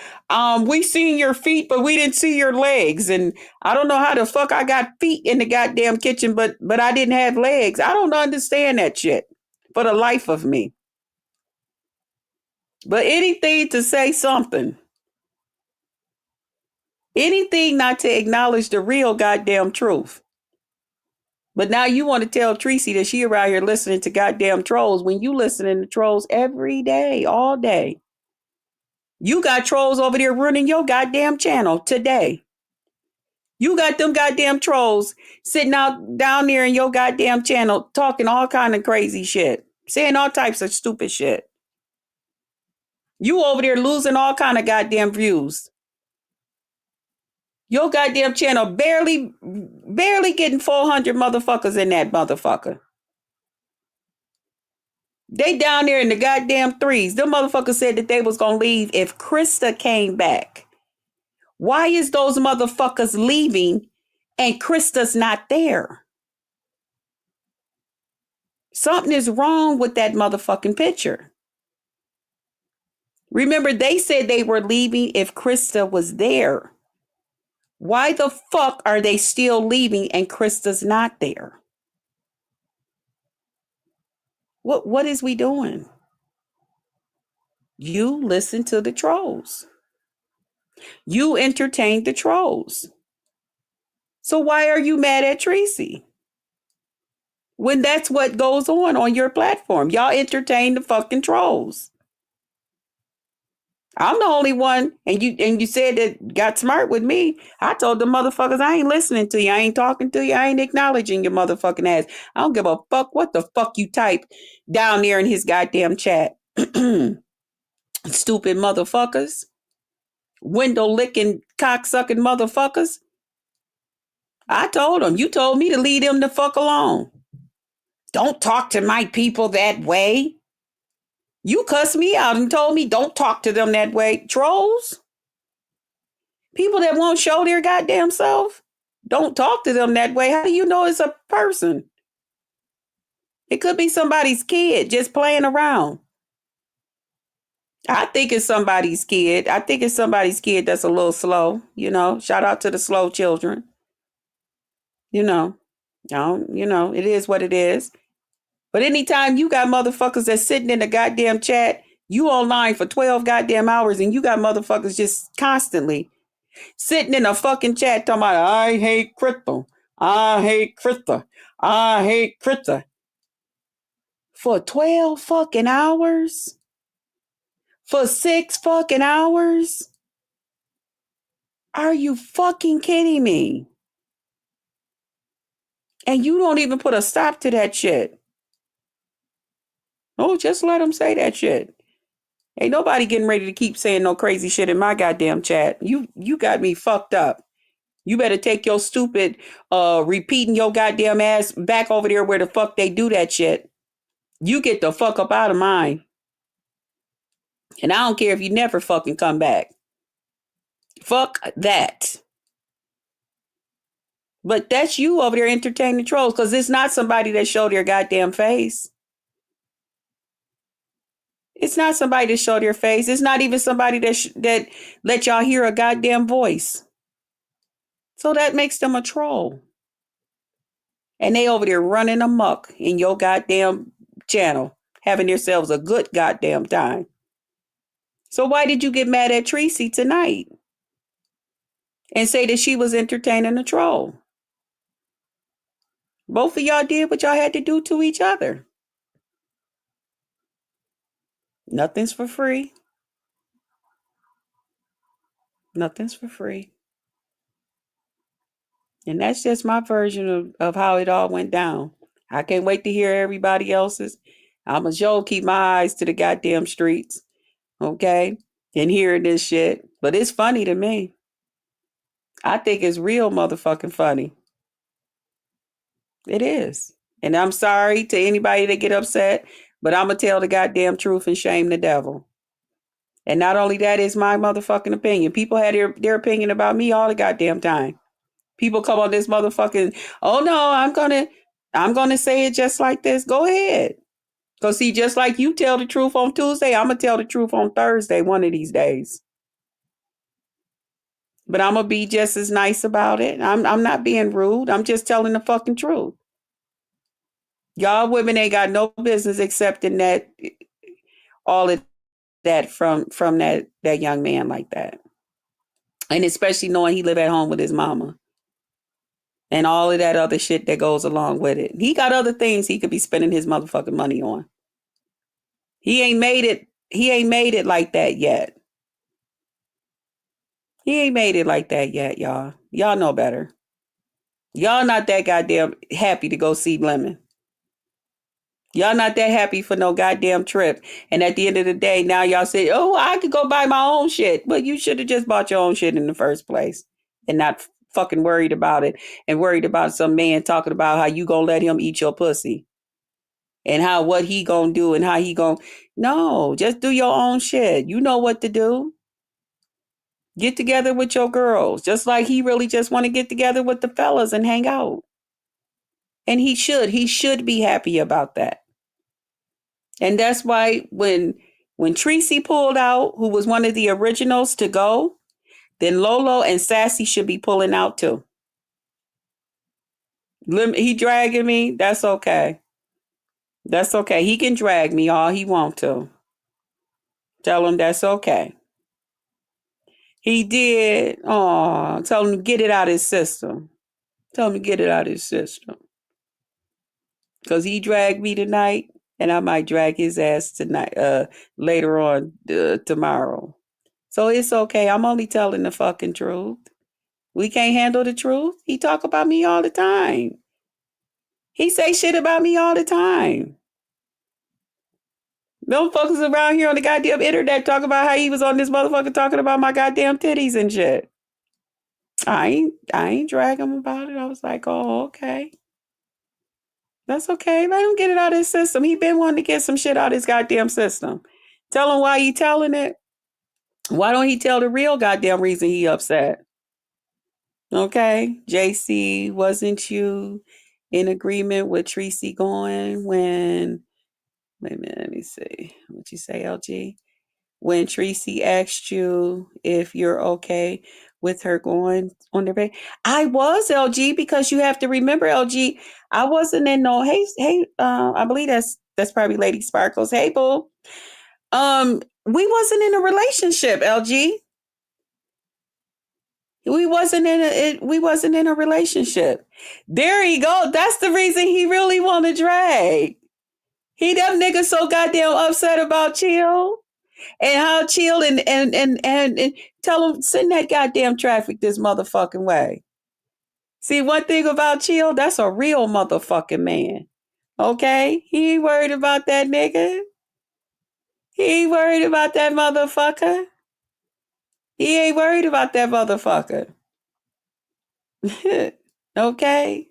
we seen your feet, but we didn't see your legs. And I don't know how the fuck I got feet in the goddamn kitchen, but I didn't have legs. I don't understand that shit for the life of me. But anything to say something. Anything not to acknowledge the real goddamn truth. But now you want to tell Tracy that she around here listening to goddamn trolls when you listening to trolls every day, all day. You got trolls over there running your goddamn channel today. You got them goddamn trolls sitting out down there in your goddamn channel talking all kind of crazy shit, saying all types of stupid shit. You over there losing all kind of goddamn views. Your goddamn channel barely getting 400 motherfuckers in that motherfucker. They down there in the goddamn threes. Them motherfuckers said that they was going to leave if Krista came back. Why is those motherfuckers leaving and Krista's not there? Something is wrong with that motherfucking picture. Remember, they said they were leaving if Krista was there. Why the fuck are they still leaving and Krista's not there? What is we doing? You listen to the trolls. You entertain the trolls. So why are you mad at Tracy? When that's what goes on your platform. Y'all entertain the fucking trolls. I'm the only one, and you said that got smart with me. I told the motherfuckers I ain't listening to you. I ain't talking to you. I ain't acknowledging your motherfucking ass. I don't give a fuck what the fuck you type down there in his goddamn chat. Stupid motherfuckers. Window licking, cocksucking motherfuckers. I told them. You told me to leave them the fuck alone. Don't talk to my people that way. You cussed me out and told me don't talk to them that way. Trolls? People that won't show their goddamn self? Don't talk to them that way. How do you know it's a person? It could be somebody's kid just playing around. I think it's somebody's kid. I think it's somebody's kid that's a little slow. You know, shout out to the slow children. You know, it is what it is. But anytime you got motherfuckers that's sitting in the goddamn chat, you online for 12 goddamn hours and you got motherfuckers just constantly sitting in a fucking chat talking about, I hate crypto. I hate crypto. I hate crypto. For 12 fucking hours? For 6 fucking hours? Are you fucking kidding me? And you don't even put a stop to that shit. Oh, just let them say that shit. Ain't nobody getting ready to keep saying no crazy shit in my goddamn chat. You got me fucked up. You better take your stupid repeating your goddamn ass back over there where the fuck they do that shit. You get the fuck up out of mine. And I don't care if you never fucking come back. Fuck that. But that's you over there entertaining trolls because it's not somebody that showed their goddamn face. It's not somebody that showed their face. It's not even somebody that let y'all hear a goddamn voice. So that makes them a troll. And they over there running amok in your goddamn channel, having themselves a good goddamn time. So why did you get mad at Tracy tonight and say that she was entertaining a troll? Both of y'all did what y'all had to do to each other. Nothing's for free. Nothing's for free. And that's just my version of how it all went down. I can't wait to hear everybody else's. I'm a sure keep my eyes to the goddamn streets, okay? And hearing this shit. But it's funny to me. I think it's real motherfucking funny. It is. And I'm sorry to anybody that get upset, but I'm going to tell the goddamn truth and shame the devil. And not only that, is my motherfucking opinion. People had their opinion about me all the goddamn time. People come on this motherfucking, oh no, I'm gonna say it just like this. Go ahead. Because see, just like you tell the truth on Tuesday, I'm gonna tell the truth on Thursday one of these days. But I'm gonna be just as nice about it. I'm not being rude. I'm just telling the fucking truth. Y'all women ain't got no business accepting that all of that from that young man like that. And especially knowing he live at home with his mama. And all of that other shit that goes along with it. He got other things he could be spending his motherfucking money on. He ain't made it like that yet. He ain't made it like that yet, y'all. Y'all know better. Y'all not that goddamn happy to go see Lemon. Y'all not that happy for no goddamn trip. And at the end of the day, now y'all say, oh, I could go buy my own shit. But you should have just bought your own shit in the first place and not fucking worried about it and worried about some man talking about how you gonna let him eat your pussy and how what he gonna do and how he gonna. No, just do your own shit. You know what to do. Get together with your girls, just like he really just want to get together with the fellas and hang out. And he should be happy about that. And that's why when Tracy pulled out, who was one of the originals to go, then Lolo and Sassy should be pulling out too. He dragging me. That's okay. That's okay. He can drag me all he want to. Tell him that's okay. He did. Oh, tell him to get it out of his system. Tell him to get it out of his system. Because he dragged me tonight, and I might drag his ass tonight, later on tomorrow. So it's okay. I'm only telling the fucking truth. We can't handle the truth. He talk about me all the time. He say shit about me all the time. Them fuckers around here on the goddamn internet talk about how he was on this motherfucker talking about my goddamn titties and shit. I ain't drag him about it. I was like, oh, okay. That's okay. Let him get it out of his system. He been wanting to get some shit out of his goddamn system. Tell him why he telling it. Why don't he tell the real goddamn reason he upset? Okay, JC, wasn't you in agreement with Tracy going when, wait a minute, let me see. What you say, LG? When Tracy asked you if you're okay with her going on their bed. I was, LG, because you have to remember, LG, I wasn't in no, hey, I believe that's probably Lady Sparkles. Hey, boo. We wasn't in a relationship, LG. We wasn't in a relationship. There you go. That's the reason he really want to drag. He them niggas so goddamn upset about Chld and how Chld and tell him send that goddamn traffic this motherfucking way. See, one thing about Chld, that's a real motherfucking man. Okay? He ain't worried about that nigga. He ain't worried about that motherfucker. He ain't worried about that motherfucker. Okay?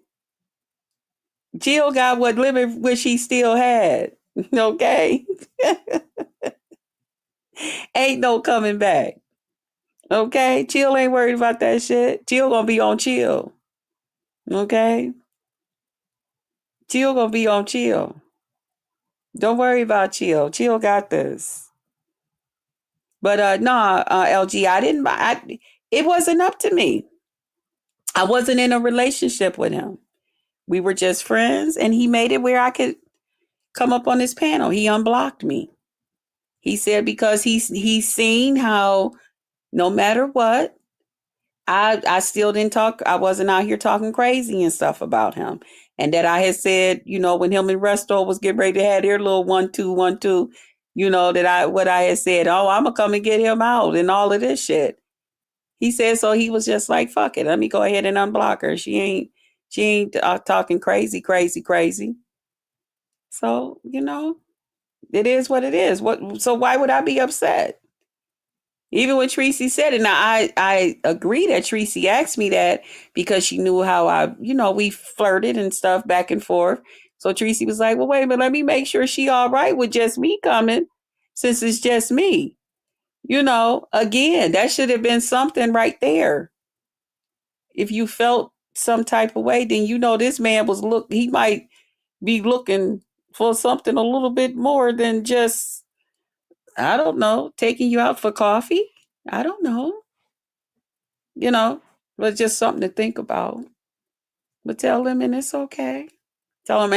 Jill got what limit which he still had. Okay? Ain't no coming back. Okay? Chill ain't worried about that shit. Chill gonna be on chill. Okay? Chill gonna be on chill. Don't worry about chill. Chill got this. But nah, LG, I didn't. It wasn't up to me. I wasn't in a relationship with him. We were just friends, and he made it where I could come up on his panel. He unblocked me. He said because he's seen how no matter what, I still didn't talk. I wasn't out here talking crazy and stuff about him, and that I had said, when him and Resto was getting ready to have their little 1-2, 1-2, that what I had said. Oh, I'm gonna come and get him out and all of this shit. He said so. He was just like, fuck it. Let me go ahead and unblock her. She ain't talking crazy, crazy, crazy. So it is what it is. What? So why would I be upset? Even when Tracy said it, now I agree that Tracy asked me that because she knew how we flirted and stuff back and forth. So Tracy was like, well, wait a minute, let me make sure she all right with just me coming, since it's just me. Again, that should have been something right there. If you felt some type of way, then this man he might be looking for something a little bit more than just, I don't know, taking you out for coffee. I don't know, you know, but just something to think about. But tell him, and it's okay. Tell him,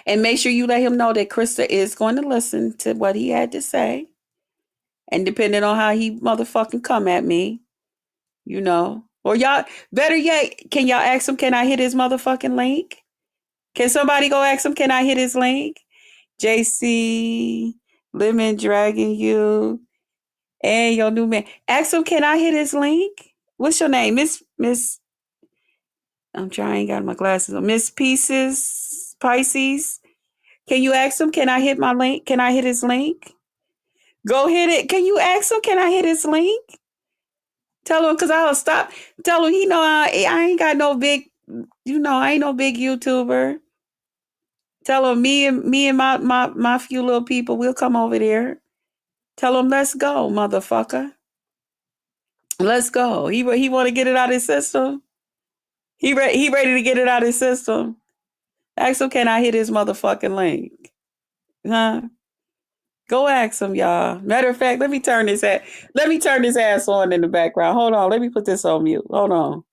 and make sure you let him know that Krista is going to listen to what he had to say. And depending on how he motherfucking come at me, or y'all, better yet, can y'all ask him, can I hit his motherfucking link? Can somebody go ask him, can I hit his link? JC, Lemon Dragon, you, and your new man. Ask him, can I hit his link? What's your name? Miss, I'm trying, got my glasses on. Miss Pieces, Pisces. Can you ask him, can I hit my link? Can I hit his link? Go hit it. Can you ask him, can I hit his link? Tell him, because I'll stop. Tell him, I ain't got no big, I ain't no big YouTuber. Tell him me and my few little people, we'll come over there. Tell him, let's go, motherfucker. Let's go. He want to get it out of his system. He ready to get it out of his system. Ask him, can I hit his motherfucking link? Huh? Go ask him, y'all. Matter of fact, let me turn this ass on in the background. Hold on. Let me put this on mute. Hold on.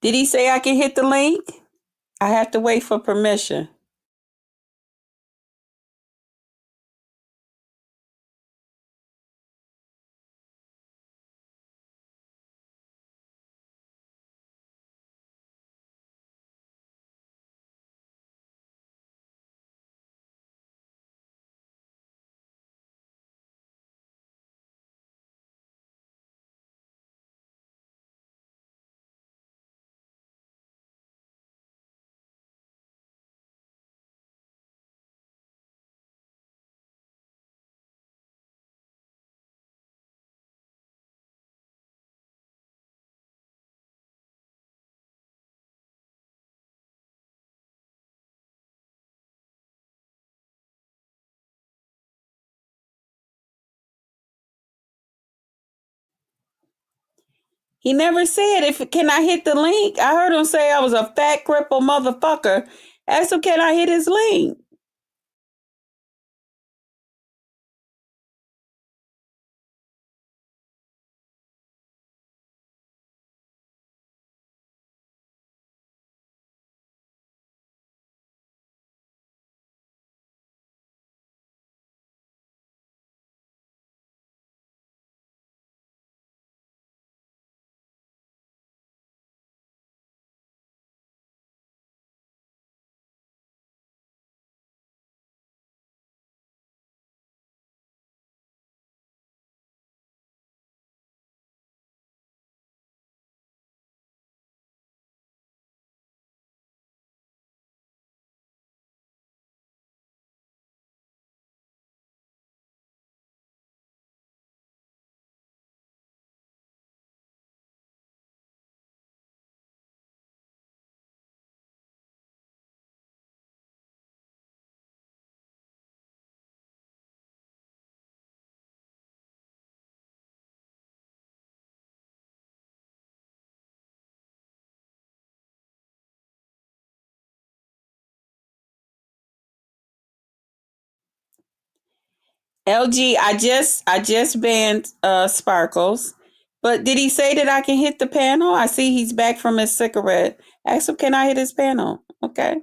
Did he say I can hit the link? I have to wait for permission. He never said, if can I hit the link? I heard him say I was a fat cripple motherfucker. Ask him, can I hit his link? LG, I just banned Sparkles. But did he say that I can hit the panel? I see he's back from his cigarette. Ask him, can I hit his panel? Okay.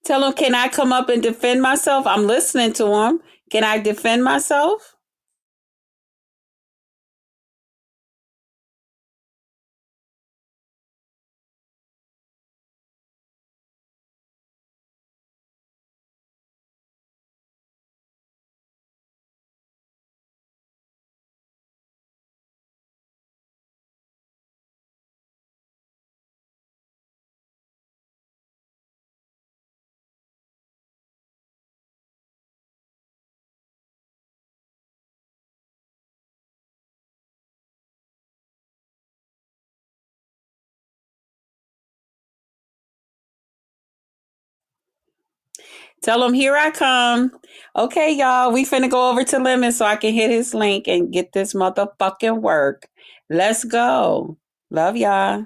Tell him, can I come up and defend myself? I'm listening to him. Can I defend myself? Tell him, here I come. Okay, y'all, we finna go over to Lemon so I can hit his link and get this motherfucking work. Let's go. Love y'all.